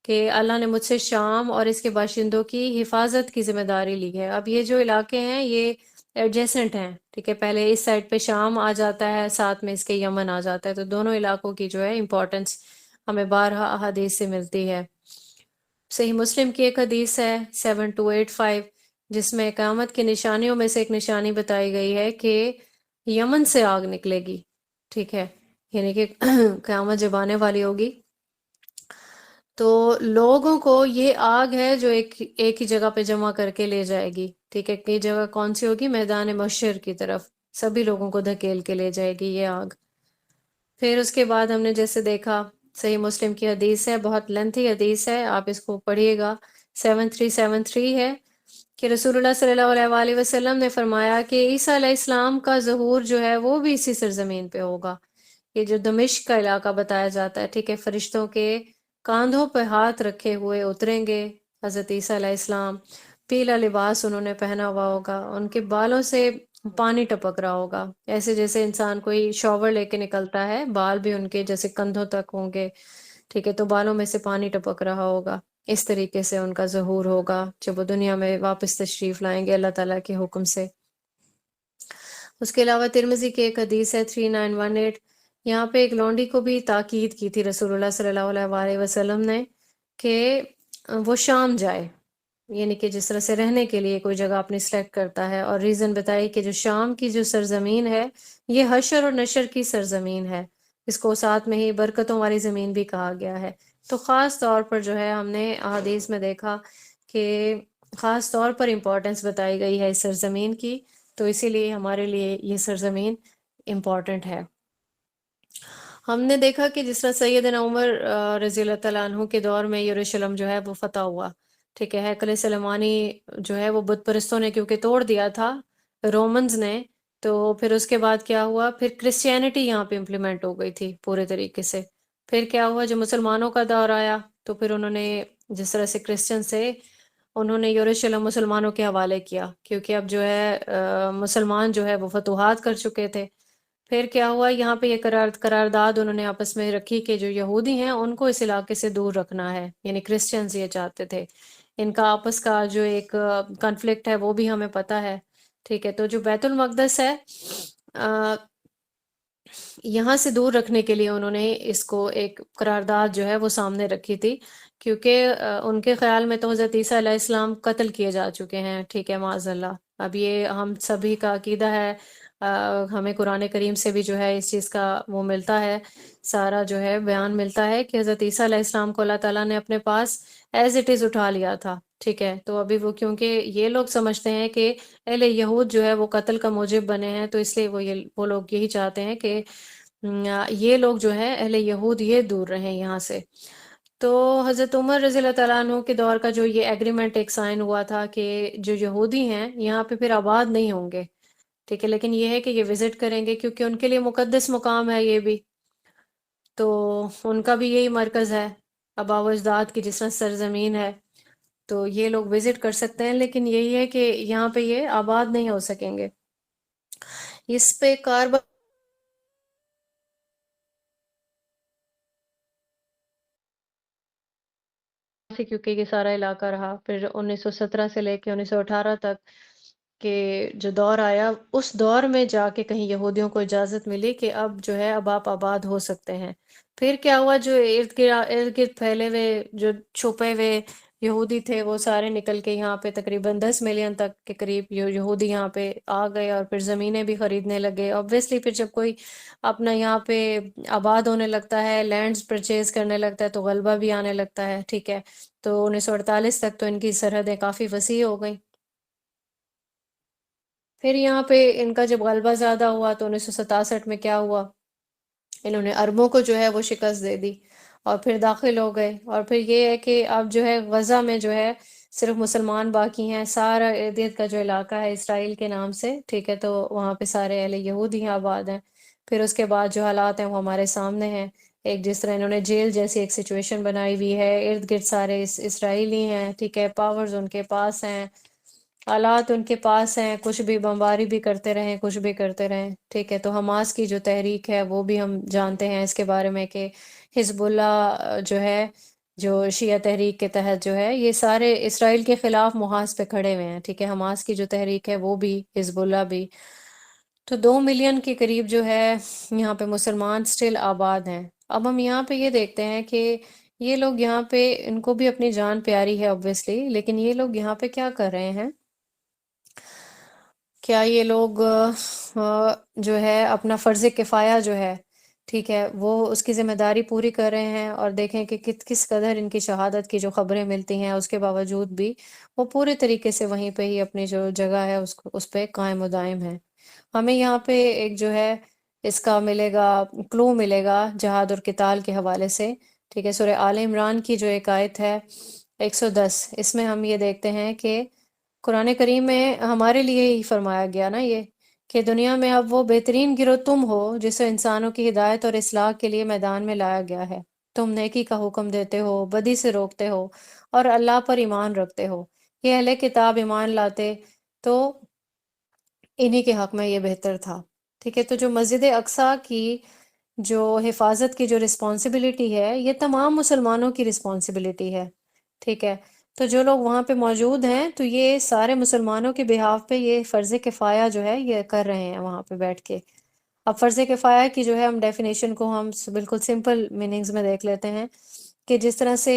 کہ اللہ نے مجھ سے شام اور اس کے باشندوں کی حفاظت کی ذمہ داری لی ہے۔ اب یہ جو علاقے ہیں یہ ایڈجیسنٹ ہیں، ٹھیک ہے، پہلے اس سائڈ پہ شام آ جاتا ہے، ساتھ میں اس کے یمن آ جاتا ہے، تو دونوں علاقوں کی جو ہے امپورٹنس ہمیں بارہا احادیث سے ملتی ہے۔ صحیح مسلم کی ایک حدیث ہے 7285، جس میں قیامت کی نشانیوں میں سے ایک نشانی بتائی گئی ہے کہ یمن سے آگ نکلے گی، ٹھیک ہے، یعنی کہ قیامت جب آنے والی ہوگی تو لوگوں کو یہ آگ ہے جو ایک ہی جگہ پہ جمع کر کے لے جائے گی، ٹھیک ہے، یہ جگہ کون سی ہوگی؟ میدان محشر کی طرف سبھی لوگوں کو دھکیل کے لے جائے گی یہ آگ۔ پھر اس کے بعد ہم نے جیسے دیکھا، صحیح مسلم کی حدیث ہے، بہت لینتھی حدیث ہے، آپ اس کو پڑھیے گا، 7373 ہے کہ رسول اللہ صلی اللہ علیہ وآلہ وسلم نے فرمایا کہ عیسیٰ علیہ السلام کا ظہور جو ہے وہ بھی اسی سرزمین پہ ہوگا۔ یہ جو دمشق کا علاقہ بتایا جاتا ہے، ٹھیک ہے، فرشتوں کے کاندھوں پہ ہاتھ رکھے ہوئے اتریں گے حضرت عیسیٰ علیہ السلام، پیلا لباس انہوں نے پہنا ہوا ہوگا، ان کے بالوں سے پانی ٹپک رہا ہوگا، ایسے جیسے انسان کوئی شاور لے کے نکلتا ہے، بال بھی ان کے جیسے کندھوں تک ہوں گے، ٹھیک ہے، تو بالوں میں سے پانی ٹپک رہا ہوگا، اس طریقے سے ان کا ظہور ہوگا جب وہ دنیا میں واپس تشریف لائیں گے اللہ تعالیٰ کے حکم سے۔ اس کے علاوہ ترمذی کی ایک حدیث ہے 3918، یہاں پہ ایک لونڈی کو بھی تاکید کی تھی رسول اللہ صلی اللہ علیہ وآلہ وسلم نے کہ وہ شام جائے، یعنی کہ جس طرح سے رہنے کے لیے کوئی جگہ اپنی سلیکٹ کرتا ہے، اور ریزن بتائی کہ جو شام کی جو سرزمین ہے یہ حشر اور نشر کی سرزمین ہے، اس کو ساتھ میں ہی برکتوں والی زمین بھی کہا گیا ہے۔ تو خاص طور پر جو ہے ہم نے احادیث میں دیکھا کہ خاص طور پر امپورٹنس بتائی گئی ہے اس سرزمین کی، تو اسی لیے ہمارے لیے یہ سرزمین امپورٹنٹ ہے۔ ہم نے دیکھا کہ جس طرح سیدنا عمر رضی اللہ تعالیٰ عنہ کے دور میں یروشلم جو ہے وہ فتح ہوا، ٹھیک ہے، ہیکل سلیمانی جو ہے وہ بت پرستوں نے کیونکہ توڑ دیا تھا رومنز نے، تو پھر اس کے بعد کیا ہوا، پھر کرسچینٹی یہاں پہ امپلیمنٹ ہو گئی تھی پورے طریقے سے۔ پھر کیا ہوا، جو مسلمانوں کا دور آیا تو پھر انہوں نے جس طرح سے کرسچن سے انہوں نے یروشلم مسلمانوں کے حوالے کیا، کیونکہ اب جو ہے مسلمان جو ہے وہ فتوحات کر چکے تھے۔ پھر کیا ہوا، یہاں پہ یہ قرارداد انہوں نے آپس میں رکھی کہ جو یہودی ہیں ان کو اس علاقے سے دور رکھنا ہے، یعنی کرسچنز یہ چاہتے تھے۔ ان کا آپس کا جو ایک کنفلکٹ ہے وہ بھی ہمیں پتہ ہے، ٹھیک ہے۔ تو جو بیت المقدس ہے یہاں سے دور رکھنے کے لیے انہوں نے اس کو ایک قرارداد جو ہے وہ سامنے رکھی تھی، کیونکہ ان کے خیال میں تو حضرت عیسیٰ علیہ السلام قتل کیے جا چکے ہیں، ٹھیک ہے، معاذ اللہ۔ اب یہ ہم سبھی کا عقیدہ ہے، ہمیں قرآن کریم سے بھی جو ہے اس چیز کا وہ ملتا ہے، سارا جو ہے بیان ملتا ہے کہ حضرت عیسیٰ علیہ السلام کو اللہ تعالیٰ نے اپنے پاس ایز اٹ از اٹھا لیا تھا، ٹھیک ہے۔ تو ابھی وہ کیونکہ یہ لوگ سمجھتے ہیں کہ اہل یہود جو ہے وہ قتل کا موجب بنے ہیں، تو اس لیے وہ لوگ یہی چاہتے ہیں کہ یہ لوگ جو ہے اہل یہود یہ دور رہیں یہاں سے۔ تو حضرت عمر رضی اللہ تعالیٰ عنہ کے دور کا جو یہ ایگریمنٹ ایک سائن ہوا تھا کہ جو یہودی ہیں یہاں پہ پھر آباد نہیں ہوں گے، ٹھیک ہے، لیکن یہ ہے کہ یہ وزٹ کریں گے کیونکہ ان کے لیے مقدس مقام ہے یہ بھی، تو ان کا بھی یہی مرکز ہے، آباء و اجداد کی جس طرح سرزمین ہے، تو یہ لوگ وزٹ کر سکتے ہیں، لیکن یہی ہے کہ یہاں پہ یہ آباد نہیں ہو سکیں گے۔ اس پہ کاربن سے کیونکہ یہ سارا علاقہ رہا، پھر 1917 سے لے کے 1918 تک کہ جو دور آیا، اس دور میں جا کے کہیں یہودیوں کو اجازت ملی کہ اب جو ہے اب آپ آباد ہو سکتے ہیں۔ پھر کیا ہوا، جو ارد گرد پھیلے ہوئے جو چھپے ہوئے یہودی تھے وہ سارے نکل کے یہاں پہ تقریباً 10 ملین تک کے قریب یہودی یہاں پہ آ گئے، اور پھر زمینیں بھی خریدنے لگے۔ obviously پھر جب کوئی اپنا یہاں پہ آباد ہونے لگتا ہے، لینڈز پرچیز کرنے لگتا ہے، تو غلبہ بھی آنے لگتا ہے، ٹھیک ہے۔ تو 1948 تک تو ان کی سرحدیں کافی وسیع ہو گئیں۔ پھر یہاں پہ ان کا جب غلبہ زیادہ ہوا تو 1967 میں کیا ہوا، انہوں نے عربوں کو جو ہے وہ شکست دے دی اور پھر داخل ہو گئے، اور پھر یہ ہے کہ اب جو ہے غزہ میں جو ہے صرف مسلمان باقی ہیں، سارا ارد گرد کا جو علاقہ ہے اسرائیل کے نام سے، ٹھیک ہے، تو وہاں پہ سارے اہل یہود ہی آباد ہیں۔ پھر اس کے بعد جو حالات ہیں وہ ہمارے سامنے ہیں، ایک جس طرح انہوں نے جیل جیسی ایک سچویشن بنائی ہوئی ہے، ارد گرد سارے اسرائیلی ہیں، ٹھیک ہے، پاورز ان کے پاس ہیں، آلات ان کے پاس ہیں، کچھ بھی بمباری بھی کرتے رہیں، کچھ بھی کرتے رہیں، ٹھیک ہے۔ تو حماس کی جو تحریک ہے وہ بھی ہم جانتے ہیں اس کے بارے میں کہ حزب اللہ جو ہے، جو شیعہ تحریک کے تحت جو ہے، یہ سارے اسرائیل کے خلاف محاذ پہ کھڑے ہوئے ہیں، ٹھیک ہے۔ حماس کی جو تحریک ہے وہ بھی، حزب اللہ بھی، تو 2 ملین کے قریب جو ہے یہاں پہ مسلمان سٹل آباد ہیں۔ اب ہم یہاں پہ یہ دیکھتے ہیں کہ یہ لوگ یہاں پہ ان کو بھی اپنی جان پیاری ہے obviously، لیکن یہ لوگ یہاں پہ کیا کر رہے ہیں، کیا یہ لوگ جو ہے اپنا فرض کفایہ جو ہے ٹھیک ہے، وہ اس کی ذمہ داری پوری کر رہے ہیں، اور دیکھیں کہ کس قدر ان کی شہادت کی جو خبریں ملتی ہیں اس کے باوجود بھی وہ پورے طریقے سے وہیں پہ ہی اپنی جو جگہ ہے اس پہ قائم و دائم ہے۔ ہمیں یہاں پہ ایک جو ہے اس کا ملے گا، کلو ملے گا جہاد اور قتال کے حوالے سے، ٹھیک ہے۔ سورہ آل عمران کی جو ایک آیت ہے 110، اس میں ہم یہ دیکھتے ہیں کہ قرآن کریم میں ہمارے لیے ہی فرمایا گیا نا یہ، کہ دنیا میں اب وہ بہترین گروہ تم ہو جسے انسانوں کی ہدایت اور اصلاح کے لیے میدان میں لایا گیا ہے۔ تم نیکی کا حکم دیتے ہو، بدی سے روکتے ہو، اور اللہ پر ایمان رکھتے ہو۔ یہ اہل کتاب ایمان لاتے تو انہی کے حق میں یہ بہتر تھا، ٹھیک ہے۔ تو جو مسجد اقصیٰ کی جو حفاظت کی جو رسپانسبلٹی ہے، یہ تمام مسلمانوں کی رسپانسبلٹی ہے، ٹھیک ہے۔ تو جو لوگ وہاں پہ موجود ہیں تو یہ سارے مسلمانوں کے بہاف پہ یہ فرض کفایہ جو ہے یہ کر رہے ہیں وہاں پہ بیٹھ کے۔ اب فرض کفایہ کی جو ہے ہم ڈیفینیشن کو ہم بالکل سمپل میننگز میں دیکھ لیتے ہیں، کہ جس طرح سے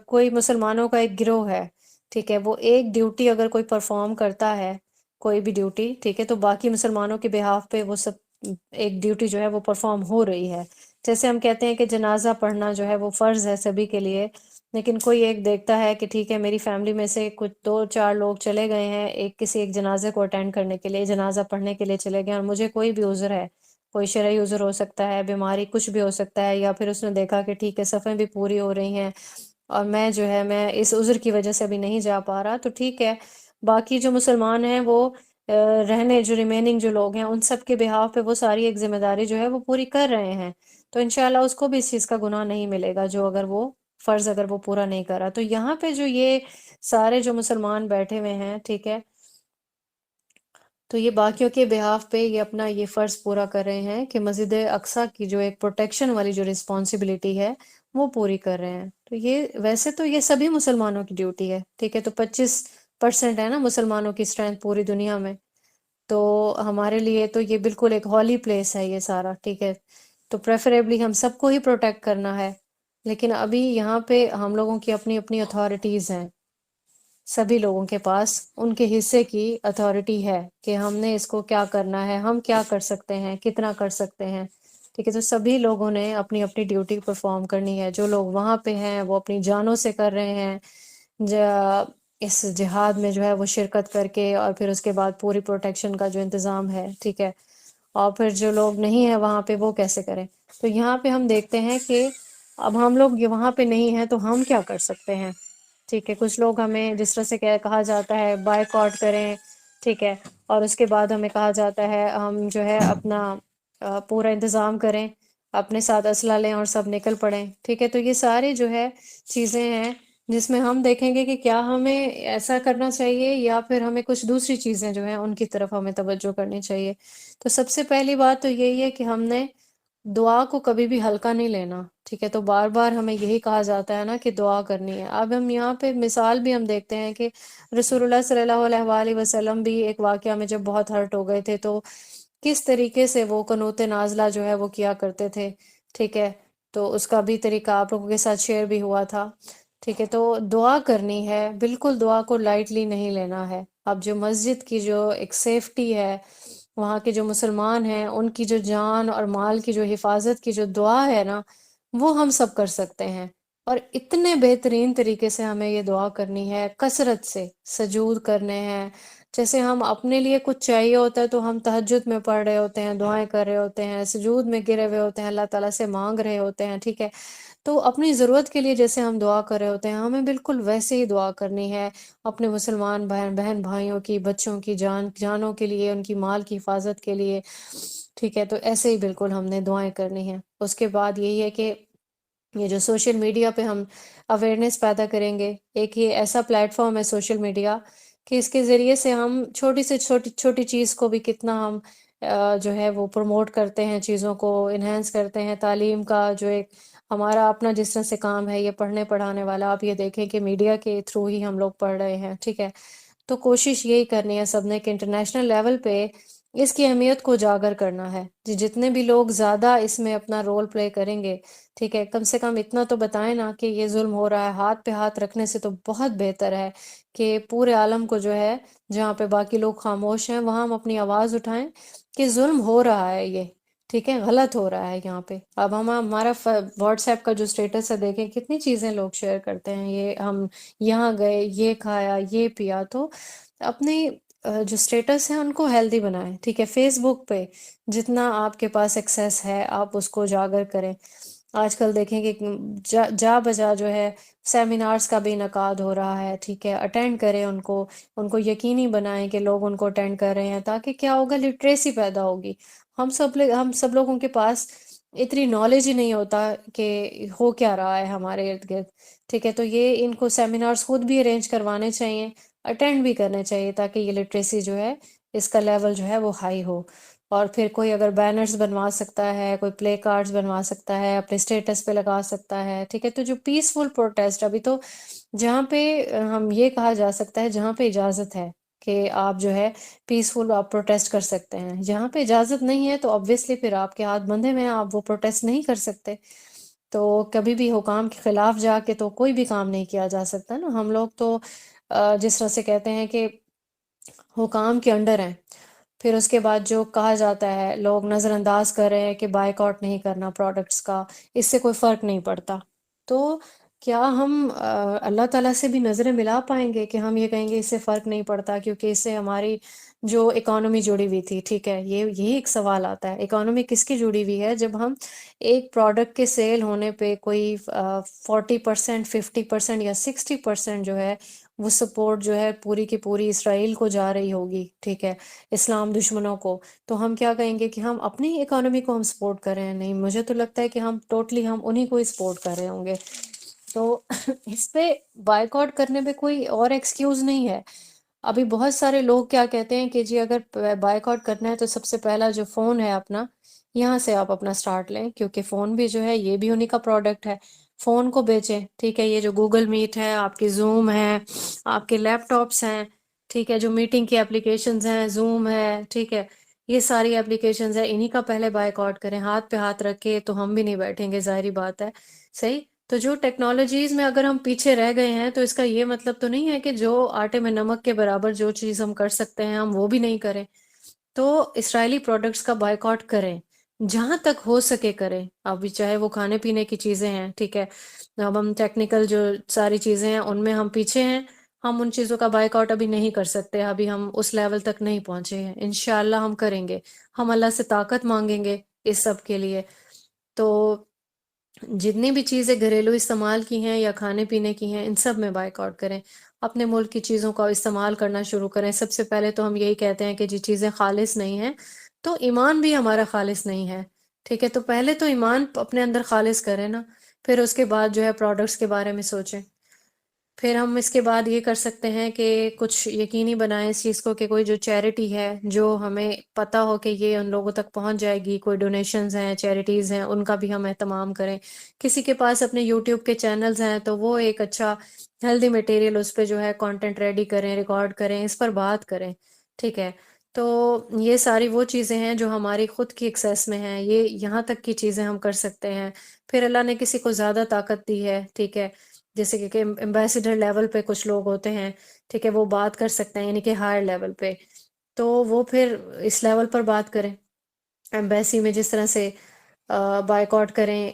کوئی مسلمانوں کا ایک گروہ ہے، ٹھیک ہے، وہ ایک ڈیوٹی اگر کوئی پرفارم کرتا ہے، کوئی بھی ڈیوٹی، ٹھیک ہے، تو باقی مسلمانوں کے بہاف پہ وہ سب ایک ڈیوٹی جو ہے وہ پرفارم ہو رہی ہے۔ جیسے ہم کہتے ہیں کہ جنازہ پڑھنا جو ہے وہ فرض ہے سبھی کے لیے، لیکن کوئی ایک دیکھتا ہے کہ ٹھیک ہے میری فیملی میں سے کچھ دو چار لوگ چلے گئے ہیں کسی ایک جنازے کو اٹینڈ کرنے کے لیے، جنازہ پڑھنے کے لیے چلے گئے، اور مجھے کوئی بھی عذر ہے، کوئی شرعی عذر ہو سکتا ہے، بیماری، کچھ بھی ہو سکتا ہے، یا پھر اس نے دیکھا کہ ٹھیک ہے صفیں بھی پوری ہو رہی ہیں اور میں جو ہے میں اس عذر کی وجہ سے ابھی نہیں جا پا رہا، تو ٹھیک ہے باقی جو مسلمان ہیں وہ رہنے جو ریمیننگ جو لوگ ہیں ان سب کے بہاف پہ وہ ساری ایک ذمہ داری جو ہے وہ پوری کر رہے ہیں، تو انشاءاللہ اس کو بھی اس چیز کا گناہ نہیں ملے گا جو اگر وہ فرض اگر وہ پورا نہیں کرا۔ تو یہاں پہ جو یہ سارے جو مسلمان بیٹھے ہوئے ہیں، ٹھیک ہے، تو یہ باقیوں کے بہاف پہ یہ اپنا یہ فرض پورا کر رہے ہیں کہ مسجد اقصیٰ کی جو ایک پروٹیکشن والی جو رسپانسبلٹی ہے وہ پوری کر رہے ہیں۔ تو یہ ویسے تو یہ سبھی مسلمانوں کی ڈیوٹی ہے، ٹھیک ہے، تو 25% ہے نا مسلمانوں کی اسٹرینتھ پوری دنیا میں، تو ہمارے لیے تو یہ بالکل ایک ہولی پلیس ہے یہ سارا، ٹھیک ہے، تو پریفریبلی ہم سب کو ہی پروٹیکٹ کرنا ہے، لیکن ابھی یہاں پہ ہم لوگوں کی اپنی اپنی اتھارٹیز ہیں، سبھی لوگوں کے پاس ان کے حصے کی اتھارٹی ہے کہ ہم نے اس کو کیا کرنا ہے، ہم کیا کر سکتے ہیں، کتنا کر سکتے ہیں، ٹھیک ہے۔ تو سبھی لوگوں نے اپنی اپنی ڈیوٹی پرفارم کرنی ہے، جو لوگ وہاں پہ ہیں وہ اپنی جانوں سے کر رہے ہیں، اس جہاد میں جو ہے وہ شرکت کر کے، اور پھر اس کے بعد پوری پروٹیکشن کا جو انتظام ہے، ٹھیک ہے، اور پھر جو لوگ نہیں ہیں وہاں پہ وہ کیسے کریں۔ تو یہاں پہ ہم دیکھتے ہیں کہ اب ہم لوگ یہ وہاں پہ نہیں ہیں تو ہم کیا کر سکتے ہیں، ٹھیک ہے۔ کچھ لوگ ہمیں جس طرح سے کہا جاتا ہے بائیک آؤٹ کریں، ٹھیک ہے، اور اس کے بعد ہمیں کہا جاتا ہے ہم جو ہے اپنا پورا انتظام کریں، اپنے ساتھ اسلحہ لیں اور سب نکل پڑیں، ٹھیک ہے۔ تو یہ ساری جو ہے چیزیں ہیں جس میں ہم دیکھیں گے کہ کیا ہمیں ایسا کرنا چاہیے یا پھر ہمیں کچھ دوسری چیزیں جو ہیں ان کی طرف ہمیں توجہ کرنی چاہیے۔ تو سب سے پہلی بات تو یہی ہے کہ ہم نے دعا کو کبھی بھی ہلکا نہیں لینا، ٹھیک ہے۔ تو بار بار ہمیں یہی کہا جاتا ہے نا کہ دعا کرنی ہے۔ اب ہم یہاں پہ مثال بھی ہم دیکھتے ہیں کہ رسول اللہ صلی اللہ علیہ وآلہ وسلم بھی ایک واقعہ میں جب بہت ہرٹ ہو گئے تھے تو کس طریقے سے وہ قنوت نازلہ جو ہے وہ کیا کرتے تھے، ٹھیک ہے۔ تو اس کا بھی طریقہ آپ لوگوں کے ساتھ شیئر بھی ہوا تھا، ٹھیک ہے۔ تو دعا کرنی ہے، بالکل دعا کو لائٹلی نہیں لینا ہے۔ اب جو مسجد کی جو ایک سیفٹی ہے، وہاں کے جو مسلمان ہیں ان کی جو جان اور مال کی جو حفاظت کی جو دعا ہے نا، وہ ہم سب کر سکتے ہیں، اور اتنے بہترین طریقے سے ہمیں یہ دعا کرنی ہے، کثرت سے سجود کرنے ہیں۔ جیسے ہم اپنے لیے کچھ چاہیے ہوتا ہے تو ہم تہجد میں پڑھ رہے ہوتے ہیں، دعائیں کر رہے ہوتے ہیں، سجود میں گرے ہوئے ہوتے ہیں، اللہ تعالیٰ سے مانگ رہے ہوتے ہیں، ٹھیک ہے۔ تو اپنی ضرورت کے لیے جیسے ہم دعا کر رہے ہوتے ہیں ہمیں بالکل ویسے ہی دعا کرنی ہے، اپنے مسلمان بہن بھائیوں کی، بچوں کی جانوں کے لیے، ان کی مال کی حفاظت کے لیے، ٹھیک ہے۔ تو ایسے ہی بالکل ہم نے دعائیں کرنی ہیں۔ اس کے بعد یہی ہے کہ یہ جو سوشل میڈیا پہ ہم اویئرنیس پیدا کریں گے، ایک یہ ایسا پلیٹ فارم ہے سوشل میڈیا کہ اس کے ذریعے سے ہم چھوٹی سے چھوٹی چھوٹی چیز کو بھی کتنا ہم جو ہے وہ پروموٹ کرتے ہیں، چیزوں کو انہینس کرتے ہیں۔ تعلیم کا جو ایک ہمارا اپنا جس طرح سے کام ہے یہ پڑھنے پڑھانے والا، آپ یہ دیکھیں کہ میڈیا کے تھرو ہی ہم لوگ پڑھ رہے ہیں، ٹھیک ہے۔ تو کوشش یہی کرنی ہے سب نے کہ انٹرنیشنل لیول پہ اس کی اہمیت کو اجاگر کرنا ہے، جتنے بھی لوگ زیادہ اس میں اپنا رول پلے کریں گے، ٹھیک ہے، کم سے کم اتنا تو بتائیں نا کہ یہ ظلم ہو رہا ہے۔ ہاتھ پہ ہاتھ رکھنے سے تو بہت بہتر ہے کہ پورے عالم کو جو ہے، جہاں پہ باقی لوگ خاموش ہیں وہاں ہم اپنی آواز اٹھائیں کہ ظلم ہو رہا ہے یہ، ٹھیک ہے، غلط ہو رہا ہے یہاں پہ۔ اب ہم ہمارا واٹس ایپ کا جو اسٹیٹس ہے دیکھیں کتنی چیزیں لوگ شیئر کرتے ہیں، یہ ہم یہاں گئے، یہ کھایا، یہ پیا۔ تو اپنے جو اسٹیٹس ہیں ان کو ہیلدی بنائیں، ٹھیک ہے۔ فیس بک پہ جتنا آپ کے پاس ایکسیس ہے آپ اس کو اجاگر کریں۔ آج کل دیکھیں کہ جا بجا جو ہے سیمینارز کا بھی انعقاد ہو رہا ہے، ٹھیک ہے، اٹینڈ کریں ان کو یقینی بنائیں کہ لوگ ان کو اٹینڈ کر رہے ہیں، تاکہ کیا ہوگا، لٹریسی پیدا ہوگی۔ ہم سب لوگوں کے پاس اتنی نالج ہی نہیں ہوتا کہ ہو کیا رہا ہے ہمارے ارد گرد، ٹھیک ہے۔ تو یہ ان کو سیمینارز خود بھی ارینج کروانے چاہیے، اٹینڈ بھی کرنے چاہیے، تاکہ یہ لٹریسی جو ہے اس کا لیول جو ہے وہ ہائی ہو۔ اور پھر کوئی اگر بینرز بنوا سکتا ہے، کوئی پلے کارڈز بنوا سکتا ہے، اپنے اسٹیٹس پہ لگا سکتا ہے، ٹھیک ہے۔ تو جو پیسفل پروٹیسٹ، ابھی تو جہاں پہ ہم یہ کہا جا سکتا ہے جہاں پہ اجازت ہے کہ آپ جو ہے پیسفل آپ پروٹیسٹ کر سکتے ہیں، جہاں پہ اجازت نہیں ہے تو obviously پھر آپ کے ہاتھ بندھے میں ہیں، آپ وہ پروٹیسٹ نہیں کر سکتے۔ تو کبھی بھی حکام کے خلاف جا کے تو کوئی بھی کام نہیں کیا جا سکتا نا۔ ہم لوگ تو جس طرح سے کہتے ہیں کہ حکام کے انڈر ہیں، پھر اس کے بعد جو کہا جاتا ہے لوگ نظر انداز کر رہے ہیں کہ بائیک آؤٹ نہیں کرنا پروڈکٹس کا، اس سے کوئی فرق نہیں پڑتا۔ تو کیا ہم اللہ تعالیٰ سے بھی نظریں ملا پائیں گے کہ ہم یہ کہیں گے اس سے فرق نہیں پڑتا کیونکہ اس سے ہماری جو اکانومی جڑی ہوئی تھی، ٹھیک ہے، یہی ایک سوال آتا ہے، اکانومی کس کی جڑی ہوئی ہے؟ جب ہم ایک پروڈکٹ کے سیل ہونے پہ کوئی 40%، 50% یا 60% جو ہے وہ سپورٹ جو ہے پوری کی پوری اسرائیل کو جا رہی ہوگی، ٹھیک ہے، اسلام دشمنوں کو، تو ہم کیا کہیں گے کہ ہم اپنی اکانومی کو ہم سپورٹ کر رہے ہیں؟ نہیں، مجھے تو لگتا ہے کہ ہم ٹوٹلی ہم انہی کو ہی سپورٹ کر رہے ہوں گے۔ تو اس پہ بائیک آؤٹ کرنے پہ کوئی اور ایکسکیوز نہیں ہے۔ ابھی بہت سارے لوگ کیا کہتے ہیں کہ جی اگر بائیک آؤٹ کرنا ہے تو سب سے پہلا جو فون ہے اپنا، یہاں سے آپ اپنا سٹارٹ لیں، کیونکہ فون بھی جو ہے یہ بھی انہی کا پروڈکٹ ہے، فون کو بیچیں، ٹھیک ہے۔ یہ جو گوگل میٹ ہے، آپ کی زوم ہے، آپ کے لیپ ٹاپس ہیں، ٹھیک ہے، جو میٹنگ کی اپلیکیشنز ہیں، زوم ہے، ٹھیک ہے، یہ ساری اپلیکیشنز ہیں، انہی کا پہلے بائیک آؤٹ کریں۔ ہاتھ پہ ہاتھ رکھ کے تو ہم بھی نہیں بیٹھیں گے، ظاہری بات ہے، صحیح۔ تو جو ٹیکنالوجیز میں اگر ہم پیچھے رہ گئے ہیں تو اس کا یہ مطلب تو نہیں ہے کہ جو آٹے میں نمک کے برابر جو چیز ہم کر سکتے ہیں ہم وہ بھی نہیں کریں۔ تو اسرائیلی پروڈکٹس کا بائیک آؤٹ کریں، جہاں تک ہو سکے کریں۔ ابھی چاہے وہ کھانے پینے کی چیزیں ہیں، ٹھیک ہے، اب ہم ٹیکنیکل جو ساری چیزیں ہیں ان میں ہم پیچھے ہیں، ہم ان چیزوں کا بائیک آؤٹ ابھی نہیں کر سکتے، ابھی ہم اس لیول تک نہیں پہنچے ہیں، انشاءاللہ ہم کریں گے، ہم اللہ سے طاقت مانگیں گے اس سب کے لیے۔ تو جتنی بھی چیزیں گھریلو استعمال کی ہیں یا کھانے پینے کی ہیں، ان سب میں بائیک آؤٹ کریں، اپنے ملک کی چیزوں کا استعمال کرنا شروع کریں۔ سب سے پہلے تو ہم یہی کہتے ہیں کہ جی چیزیں خالص نہیں ہیں تو ایمان بھی ہمارا خالص نہیں ہے، ٹھیک ہے۔ تو پہلے تو ایمان اپنے اندر خالص کریں نا، پھر اس کے بعد جو ہے پروڈکٹس کے بارے میں سوچیں۔ پھر ہم اس کے بعد یہ کر سکتے ہیں کہ کچھ یقینی بنائیں اس چیز کو کہ کوئی جو چیریٹی ہے جو ہمیں پتہ ہو کہ یہ ان لوگوں تک پہنچ جائے گی، کوئی ڈونیشنز ہیں، چیریٹیز ہیں، ان کا بھی ہم اہتمام کریں۔ کسی کے پاس اپنے یوٹیوب کے چینلز ہیں تو وہ ایک اچھا ہیلدی مٹیریل اس پہ جو ہے کانٹینٹ ریڈی کریں، ریکارڈ کریں، اس پر بات کریں، ٹھیک ہے۔ تو یہ ساری وہ چیزیں ہیں جو ہماری خود کی ایکسیس میں ہیں، یہ یہاں تک کی چیزیں ہم کر سکتے ہیں۔ پھر اللہ نے کسی کو زیادہ طاقت دی ہے، ٹھیک ہے، جیسے کہ ایمبیسیڈر لیول پہ کچھ لوگ ہوتے ہیں، ٹھیک ہے، وہ بات کر سکتے ہیں، یعنی کہ ہائر لیول پہ، تو وہ پھر اس لیول پر بات کریں۔ ایمبیسی میں جس طرح سے بائیک آؤٹ کریں،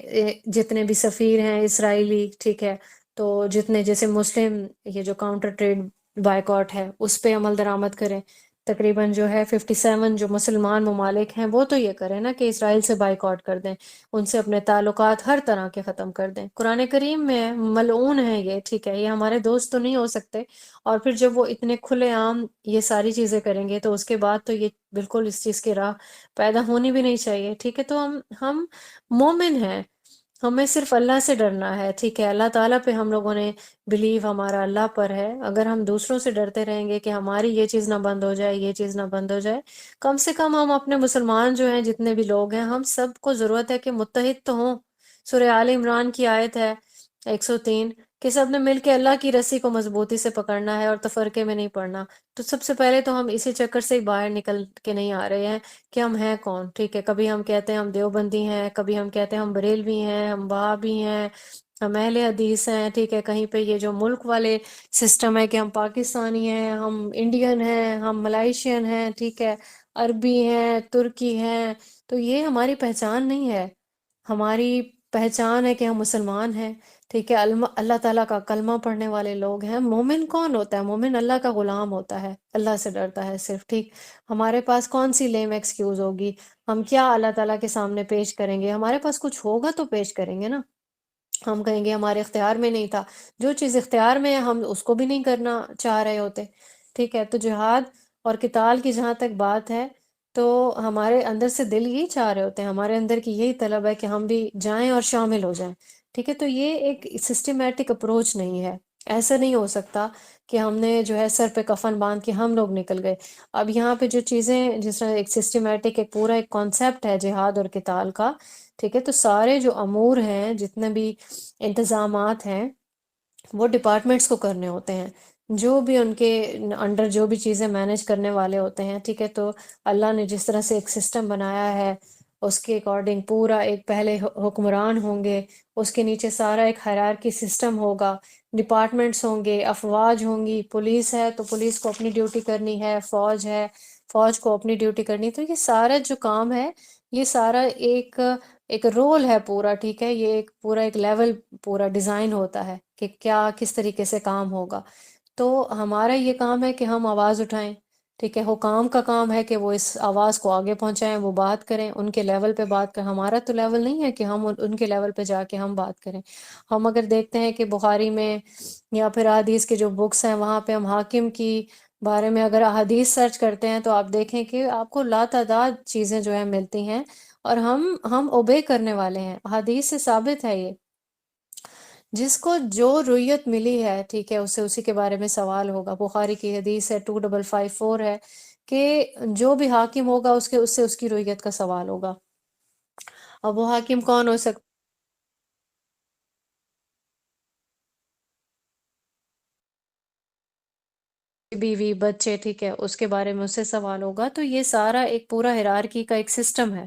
جتنے بھی سفیر ہیں اسرائیلی، ٹھیک ہے، تو جتنے جیسے مسلم یہ جو کاؤنٹر ٹریڈ بائیک آؤٹ ہے اس پہ عمل درآمد کریں۔ تقریباً جو ہے 57 جو مسلمان ممالک ہیں وہ تو یہ کریں نا کہ اسرائیل سے بائیک آؤٹ کر دیں، ان سے اپنے تعلقات ہر طرح کے ختم کر دیں۔ قرآن کریم میں ملعون ہے یہ، ٹھیک ہے، یہ ہمارے دوست تو نہیں ہو سکتے۔ اور پھر جب وہ اتنے کھلے عام یہ ساری چیزیں کریں گے تو اس کے بعد تو یہ بالکل اس چیز کی راہ پیدا ہونی بھی نہیں چاہیے، ٹھیک ہے۔ تو ہم مومن ہیں، ہمیں صرف اللہ سے ڈرنا ہے، ٹھیک ہے، اللہ تعالیٰ پہ ہم لوگوں نے بلیو ہمارا اللہ پر ہے۔ اگر ہم دوسروں سے ڈرتے رہیں گے کہ ہماری یہ چیز نہ بند ہو جائے، یہ چیز نہ بند ہو جائے، کم سے کم ہم اپنے مسلمان جو ہیں جتنے بھی لوگ ہیں ہم سب کو ضرورت ہے کہ متحد تو ہوں۔ سورہ آل عمران کی آیت ہے 103 کہ سب نے مل کے اللہ کی رسی کو مضبوطی سے پکڑنا ہے اور تفرقے میں نہیں پڑنا۔ تو سب سے پہلے تو ہم اسی چکر سے ہی باہر نکل کے نہیں آ رہے ہیں کہ ہم ہیں کون، ٹھیک ہے۔ کبھی ہم کہتے ہیں ہم دیوبندی ہیں، کبھی ہم کہتے ہیں ہم بریلوی ہیں، ہم وہابی ہیں، ہم اہل حدیث ہیں، ٹھیک ہے۔ کہیں پہ یہ جو ملک والے سسٹم ہے کہ ہم پاکستانی ہیں، ہم انڈین ہیں، ہم ملائیشین ہیں، ٹھیک ہے، عربی ہیں، ترکی ہیں، تو یہ ہماری پہچان نہیں ہے۔ ہماری پہچان ہے کہ ہم مسلمان ہیں، ٹھیک ہے، اللہ تعالیٰ کا کلمہ پڑھنے والے لوگ ہیں۔ مومن کون ہوتا ہے؟ مومن اللہ کا غلام ہوتا ہے، اللہ سے ڈرتا ہے صرف، ٹھیک۔ ہمارے پاس کون سی لیم ایکسکیوز ہوگی؟ ہم کیا اللہ تعالیٰ کے سامنے پیش کریں گے؟ ہمارے پاس کچھ ہوگا تو پیش کریں گے نا۔ ہم کہیں گے ہمارے اختیار میں نہیں تھا، جو چیز اختیار میں ہے ہم اس کو بھی نہیں کرنا چاہ رہے ہوتے، ٹھیک ہے۔ تو جہاد اور قتال کی جہاں تک بات ہے، تو ہمارے اندر سے دل یہی چاہ رہے ہوتے ہیں، ہمارے اندر کی یہی طلب ہے کہ ہم بھی جائیں اور شامل ہو جائیں، ٹھیک ہے۔ تو یہ ایک سسٹمیٹک اپروچ نہیں ہے، ایسا نہیں ہو سکتا کہ ہم نے جو ہے سر پہ کفن باندھ کے ہم لوگ نکل گئے۔ اب یہاں پہ جو چیزیں، جس طرح ایک سسٹمیٹک، ایک پورا ایک کانسیپٹ ہے جہاد اور قتال کا، ٹھیک ہے، تو سارے جو امور ہیں، جتنے بھی انتظامات ہیں، وہ ڈپارٹمنٹس کو کرنے ہوتے ہیں، جو بھی ان کے انڈر جو بھی چیزیں مینج کرنے والے ہوتے ہیں، ٹھیک ہے۔ تو اللہ نے جس طرح سے ایک سسٹم بنایا ہے، اس کے اکارڈنگ پورا ایک پہلے حکمران ہوں گے، اس کے نیچے سارا ایک ہائرارکی سسٹم ہوگا، ڈپارٹمنٹس ہوں گے، افواج ہوں گی، پولیس ہے تو پولیس کو اپنی ڈیوٹی کرنی ہے، فوج کو اپنی ڈیوٹی کرنی۔ تو یہ سارا جو کام ہے، یہ سارا ایک رول ہے پورا، ٹھیک ہے، یہ ایک پورا ایک لیول پورا ڈیزائن ہوتا ہے کہ کیا کس طریقے سے کام ہوگا۔ تو ہمارا یہ کام ہے کہ ہم آواز اٹھائیں، ٹھیک ہے۔ حکام کا کام ہے کہ وہ اس آواز کو آگے پہنچائیں، وہ بات کریں، ان کے لیول پہ بات کریں۔ ہمارا تو لیول نہیں ہے کہ ہم ان کے لیول پہ جا کے ہم بات کریں۔ ہم اگر دیکھتے ہیں کہ بخاری میں یا پھر احادیث کے جو بکس ہیں، وہاں پہ ہم حاکم کی بارے میں اگر احادیث سرچ کرتے ہیں، تو آپ دیکھیں کہ آپ کو لاتعداد چیزیں جو ہیں ملتی ہیں، اور ہم اوبے کرنے والے ہیں، حدیث سے ثابت ہے یہ۔ جس کو جو رویت ملی ہے، ٹھیک ہے، اسے اسی کے بارے میں سوال ہوگا۔ بخاری کی حدیث ہے 2554 ہے کہ جو بھی حاکم ہوگا اس سے اس کی رویت کا سوال ہوگا۔ اب وہ حاکم کون ہو سکتا؟ بیوی، بچے، ٹھیک ہے، اس کے بارے میں اس سے سوال ہوگا۔ تو یہ سارا ایک پورا ہیرارکی کا ایک سسٹم ہے،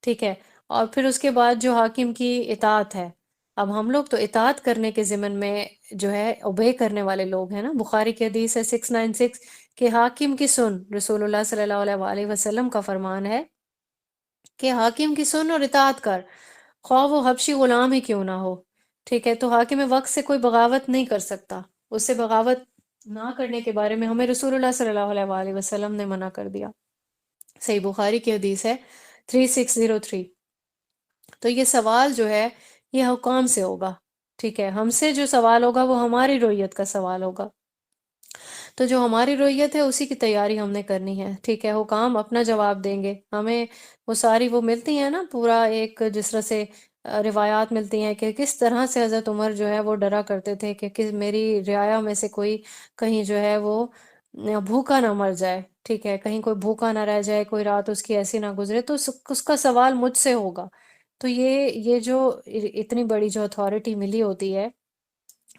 ٹھیک ہے۔ اور پھر اس کے بعد جو حاکم کی اطاعت ہے، اب ہم لوگ تو اطاعت کرنے کے ضمن میں جو ہے اوبے کرنے والے لوگ ہیں نا۔ بخاری کی حدیث ہے 696 کہ حاکم کی سن، رسول اللہ صلی اللہ علیہ وآلہ وسلم کا فرمان ہے کہ حاکم کی سن اور اطاعت کر، خواہ وہ حبشی غلام ہی کیوں نہ ہو، ٹھیک ہے۔ تو حاکم وقت سے کوئی بغاوت نہیں کر سکتا، اس سے بغاوت نہ کرنے کے بارے میں ہمیں رسول اللہ صلی اللہ علیہ وآلہ وسلم نے منع کر دیا۔ صحیح بخاری کی حدیث ہے 3603۔ تو یہ سوال جو ہے یہ حکام سے ہوگا، ٹھیک ہے۔ ہم سے جو سوال ہوگا وہ ہماری رویت کا سوال ہوگا۔ تو جو ہماری رویت ہے اسی کی تیاری ہم نے کرنی ہے، ٹھیک ہے۔ حکام اپنا جواب دیں گے، ہمیں وہ ساری وہ ملتی ہیں نا، پورا ایک جس طرح سے روایات ملتی ہیں کہ کس طرح سے حضرت عمر جو ہے وہ ڈرا کرتے تھے کہ میری رعایا میں سے کوئی کہیں جو ہے وہ بھوکا نہ مر جائے، ٹھیک ہے، کہیں کوئی بھوکا نہ رہ جائے، کوئی رات اس کی ایسی نہ گزرے، تو اس کا سوال مجھ سے ہوگا۔ تو یہ جو اتنی بڑی جو اتھارٹی ملی ہوتی ہے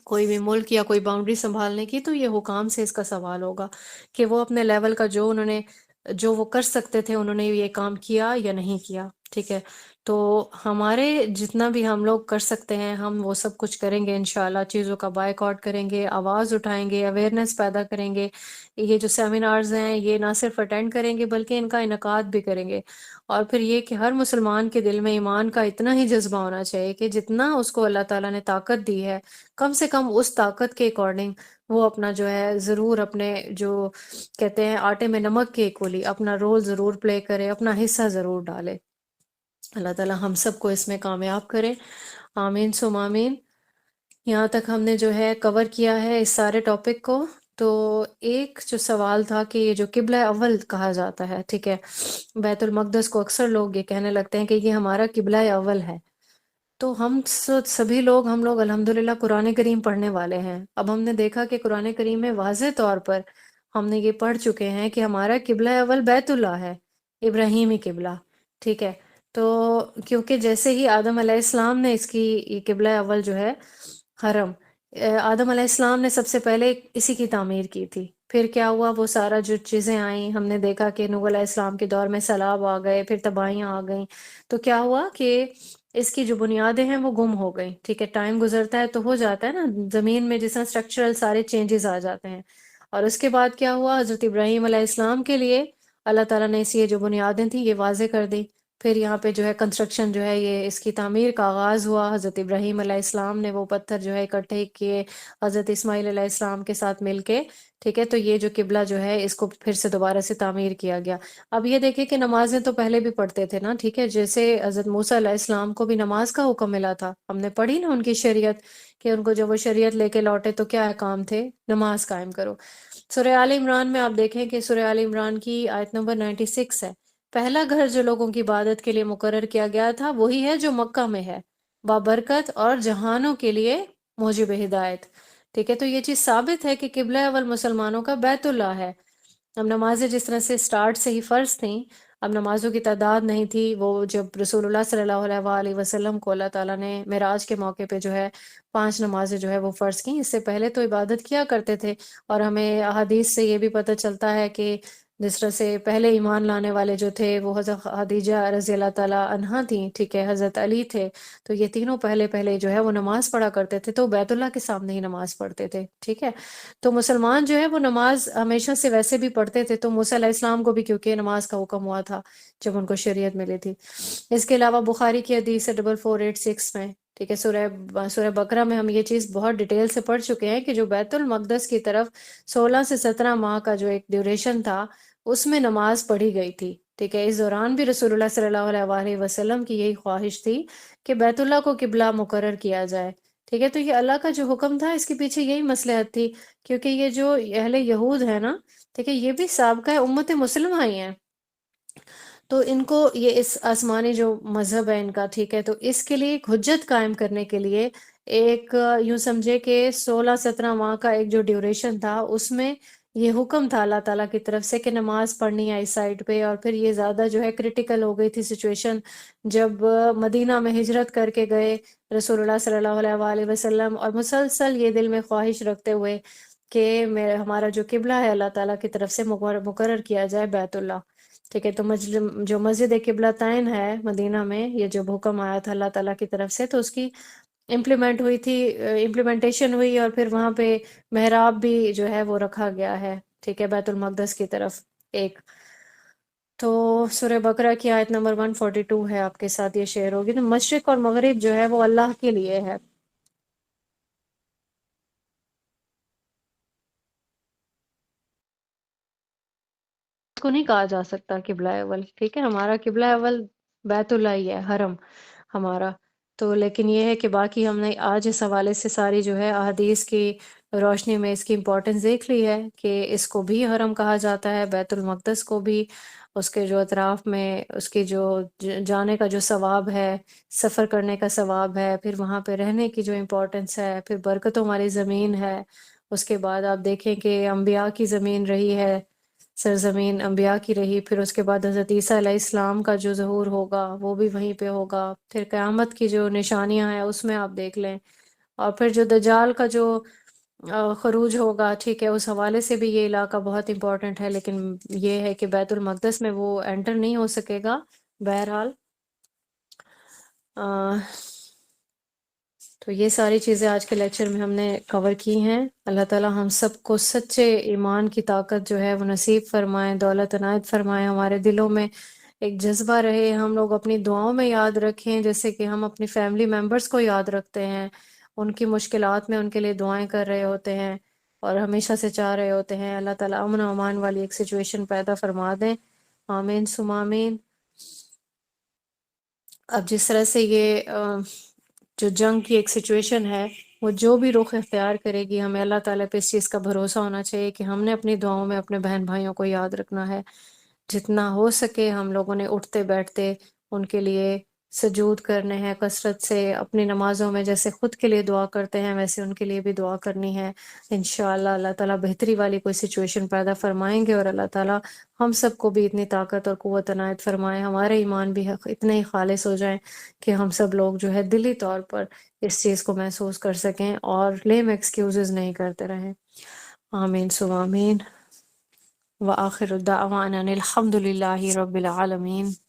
کوئی بھی ملک یا کوئی باؤنڈری سنبھالنے کی، تو یہ حکام سے اس کا سوال ہوگا کہ وہ اپنے لیول کا جو وہ کر سکتے تھے انہوں نے یہ کام کیا یا نہیں کیا، ٹھیک ہے۔ تو ہمارے جتنا بھی ہم لوگ کر سکتے ہیں ہم وہ سب کچھ کریں گے انشاءاللہ۔ چیزوں کا بائیک آؤٹ کریں گے، آواز اٹھائیں گے، اویئرنیس پیدا کریں گے۔ یہ جو سیمینارز ہیں یہ نہ صرف اٹینڈ کریں گے بلکہ ان کا انعقاد بھی کریں گے۔ اور پھر یہ کہ ہر مسلمان کے دل میں ایمان کا اتنا ہی جذبہ ہونا چاہیے کہ جتنا اس کو اللہ تعالیٰ نے طاقت دی ہے، کم سے کم اس طاقت کے اکارڈنگ وہ اپنا جو ہے ضرور اپنے جو کہتے ہیں آٹے میں نمک کے کولی اپنا رول ضرور پلے کرے، اپنا حصہ ضرور ڈالے۔ اللہ تعالیٰ ہم سب کو اس میں کامیاب کرے، آمین سم آمین۔ یہاں تک ہم نے جو ہے کور کیا ہے اس سارے ٹاپک کو۔ تو ایک جو سوال تھا کہ یہ جو قبلہ اول کہا جاتا ہے، ٹھیک ہے، بیت المقدس کو اکثر لوگ یہ کہنے لگتے ہیں کہ یہ ہمارا قبلہ اول ہے۔ تو سبھی لوگ ہم لوگ الحمدللہ قرآن کریم پڑھنے والے ہیں۔ اب ہم نے دیکھا کہ قرآن کریم میں واضح طور پر ہم نے یہ پڑھ چکے ہیں کہ ہمارا قبلہ اول بیت اللہ ہے، ابراہیمی قبلہ، ٹھیک ہے۔ تو کیونکہ جیسے ہی آدم علیہ السلام نے اس کی یہ قبلہ اول جو ہے حرم، آدم علیہ السلام نے سب سے پہلے اسی کی تعمیر کی تھی۔ پھر کیا ہوا، وہ سارا جو چیزیں آئیں، ہم نے دیکھا کہ نوح علیہ السلام کے دور میں سیلاب آ گئے، پھر تباہیاں آ گئیں، تو کیا ہوا کہ اس کی جو بنیادیں ہیں وہ گم ہو گئیں، ٹھیک ہے۔ ٹائم گزرتا ہے تو ہو جاتا ہے نا، زمین میں جس طرح اسٹرکچرل سارے چینجز آ جاتے ہیں۔ اور اس کے بعد کیا ہوا، حضرت ابراہیم علیہ السلام کے لیے اللہ تعالیٰ نے اس یہ جو بنیادیں تھیں یہ واضح کر دی. پھر یہاں پہ جو ہے کنسٹرکشن جو ہے یہ اس کی تعمیر کا آغاز ہوا. حضرت ابراہیم علیہ السلام نے وہ پتھر جو ہے اکٹھے کیے حضرت اسماعیل علیہ السلام کے ساتھ مل کے. ٹھیک ہے، تو یہ جو قبلہ جو ہے اس کو پھر سے دوبارہ سے تعمیر کیا گیا. اب یہ دیکھیں کہ نمازیں تو پہلے بھی پڑھتے تھے نا. ٹھیک ہے، جیسے حضرت موسیٰ علیہ السلام کو بھی نماز کا حکم ملا تھا. ہم نے پڑھی نا ان کی شریعت، کہ ان کو جب وہ شریعت لے کے لوٹے تو کیا احکام تھے؟ نماز قائم کرو. سورہ آل عمران میں آپ دیکھیں کہ سورہ آل عمران کی آیت نمبر 96 ہے. پہلا گھر جو لوگوں کی عبادت کے لیے مقرر کیا گیا تھا وہی ہے جو مکہ میں ہے، بابرکت اور جہانوں کے لیے موجب ہدایت. ٹھیک ہے، تو یہ چیز ثابت ہے کہ قبلہ اول مسلمانوں کا بیت اللہ ہے. اب نمازیں جس طرح سے سٹارٹ سے ہی فرض تھیں، اب نمازوں کی تعداد نہیں تھی. وہ جب رسول اللہ صلی اللہ علیہ وآلہ وسلم کو اللہ تعالیٰ نے معراج کے موقع پہ جو ہے 5 نمازیں جو ہے وہ فرض کیں. اس سے پہلے تو عبادت کیا کرتے تھے. اور ہمیں احادیث سے یہ بھی پتہ چلتا ہے کہ جس طرح سے پہلے ایمان لانے والے جو تھے وہ حضرت خدیجہ رضی اللہ تعالیٰ عنہا تھیں. ٹھیک ہے، حضرت علی تھے. تو یہ تینوں پہلے پہلے جو ہے وہ نماز پڑھا کرتے تھے، تو بیت اللہ کے سامنے ہی نماز پڑھتے تھے. ٹھیک ہے، تو مسلمان جو ہے وہ نماز ہمیشہ سے ویسے بھی پڑھتے تھے. تو موسیٰ علیہ السلام کو بھی کیونکہ نماز کا حکم ہوا تھا جب ان کو شریعت ملی تھی. اس کے علاوہ بخاری کی حدیث ہے 4486 میں. ٹھیک ہے، سورہ بقرہ میں ہم یہ چیز بہت ڈیٹیل سے پڑھ چکے ہیں کہ جو بیت المقدس کی طرف 16 سے 17 ماہ کا جو ایک ڈیوریشن تھا اس میں نماز پڑھی گئی تھی. ٹھیک ہے، اس دوران بھی رسول اللہ صلی اللہ علیہ وآلہ وسلم کی یہی خواہش تھی کہ بیت اللہ کو قبلہ مقرر کیا جائے. ٹھیک ہے، تو یہ اللہ کا جو حکم تھا اس کے پیچھے یہی مصلحت تھی، کیونکہ یہ جو اہل یہود ہے نا، ٹھیک ہے، یہ بھی سابقہ امت مسلمہ ہی ہیں. تو ان کو یہ اس آسمانی جو مذہب ہے ان کا، ٹھیک ہے، تو اس کے لیے ایک حجت قائم کرنے کے لیے ایک یوں سمجھے کہ 16-17 ماہ کا ایک جو ڈیوریشن تھا اس میں یہ حکم تھا اللہ تعالیٰ کی طرف سے کہ نماز پڑھنی ہے اس سائٹ پہ. اور پھر یہ زیادہ جو ہے کریٹیکل ہو گئی تھی سچویشن جب مدینہ میں ہجرت کر کے گئے رسول اللہ صلی اللہ علیہ وآلہ وسلم، اور مسلسل یہ دل میں خواہش رکھتے ہوئے کہ ہمارا جو قبلہ ہے اللہ تعالیٰ کی طرف سے مقرر کیا جائے بیت اللہ. ٹھیک ہے، تو جو مسجد قبلتین ہے مدینہ میں، یہ جو حکم آیا تھا اللہ تعالیٰ کی طرف سے، تو اس کی امپلیمنٹیشن ہوئی. اور پھر وہاں پہ محراب بھی جو ہے وہ رکھا گیا ہے. ٹھیک ہے، بیت المقدس کی طرف ایک. تو سورہ بقرہ کی آیت نمبر 142 ہے، آپ کے ساتھ یہ شیئر ہوگی. تو مشرق اور مغرب جو ہے وہ اللہ کے لیے ہے. اس کو نہیں کہا جا سکتا قبلہ اول. ٹھیک ہے، ہمارا قبلہ اول بیت اللہ ہی ہے، حرم ہمارا. تو لیکن یہ ہے کہ باقی ہم نے آج اس حوالے سے ساری جو ہے احادیث کی روشنی میں اس کی امپورٹنس دیکھ لی ہے کہ اس کو بھی حرم کہا جاتا ہے، بیت المقدس کو بھی. اس کے جو اطراف میں اس کی جو جانے کا جو ثواب ہے، سفر کرنے کا ثواب ہے، پھر وہاں پہ رہنے کی جو امپورٹنس ہے، پھر برکتوں والی زمین ہے. اس کے بعد آپ دیکھیں کہ انبیاء کی زمین رہی ہے، سرزمین انبیاء کی رہی. پھر اس کے بعد حضرت عیسیٰ علیہ السلام کا جو ظہور ہوگا وہ بھی وہیں پہ ہوگا. پھر قیامت کی جو نشانیاں ہیں اس میں آپ دیکھ لیں. اور پھر جو دجال کا جو خروج ہوگا، ٹھیک ہے، اس حوالے سے بھی یہ علاقہ بہت امپورٹنٹ ہے. لیکن یہ ہے کہ بیت المقدس میں وہ انٹر نہیں ہو سکے گا. بہرحال تو یہ ساری چیزیں آج کے لیکچر میں ہم نے کور کی ہیں. اللہ تعالی ہم سب کو سچے ایمان کی طاقت جو ہے وہ نصیب فرمائیں، دولت عنایت فرمائیں. ہمارے دلوں میں ایک جذبہ رہے، ہم لوگ اپنی دعاؤں میں یاد رکھیں، جیسے کہ ہم اپنی فیملی ممبرز کو یاد رکھتے ہیں، ان کی مشکلات میں ان کے لیے دعائیں کر رہے ہوتے ہیں اور ہمیشہ سے چاہ رہے ہوتے ہیں اللہ تعالیٰ امن و امان والی ایک سچویشن پیدا فرما دیں. آمین ثم آمین. اب جس طرح سے یہ جو جنگ کی ایک سچویشن ہے، وہ جو بھی رخ اختیار کرے گی، ہمیں اللہ تعالیٰ پہ اس چیز کا بھروسہ ہونا چاہیے کہ ہم نے اپنی دعاؤں میں اپنے بہن بھائیوں کو یاد رکھنا ہے. جتنا ہو سکے ہم لوگوں نے اٹھتے بیٹھتے ان کے لیے سجود کرنے ہیں کثرت سے. اپنی نمازوں میں جیسے خود کے لیے دعا کرتے ہیں ویسے ان کے لیے بھی دعا کرنی ہے. انشاءاللہ اللہ تعالیٰ بہتری والی کوئی سچویشن پیدا فرمائیں گے، اور اللہ تعالیٰ ہم سب کو بھی اتنی طاقت اور قوت عنایت فرمائے، ہمارے ایمان بھی اتنے ہی خالص ہو جائیں کہ ہم سب لوگ جو ہے دلی طور پر اس چیز کو محسوس کر سکیں اور لیم ایکسکیوزز نہیں کرتے رہیں. آمین ثم آمین. وآخر دعوانا الحمد للہ رب العالمین.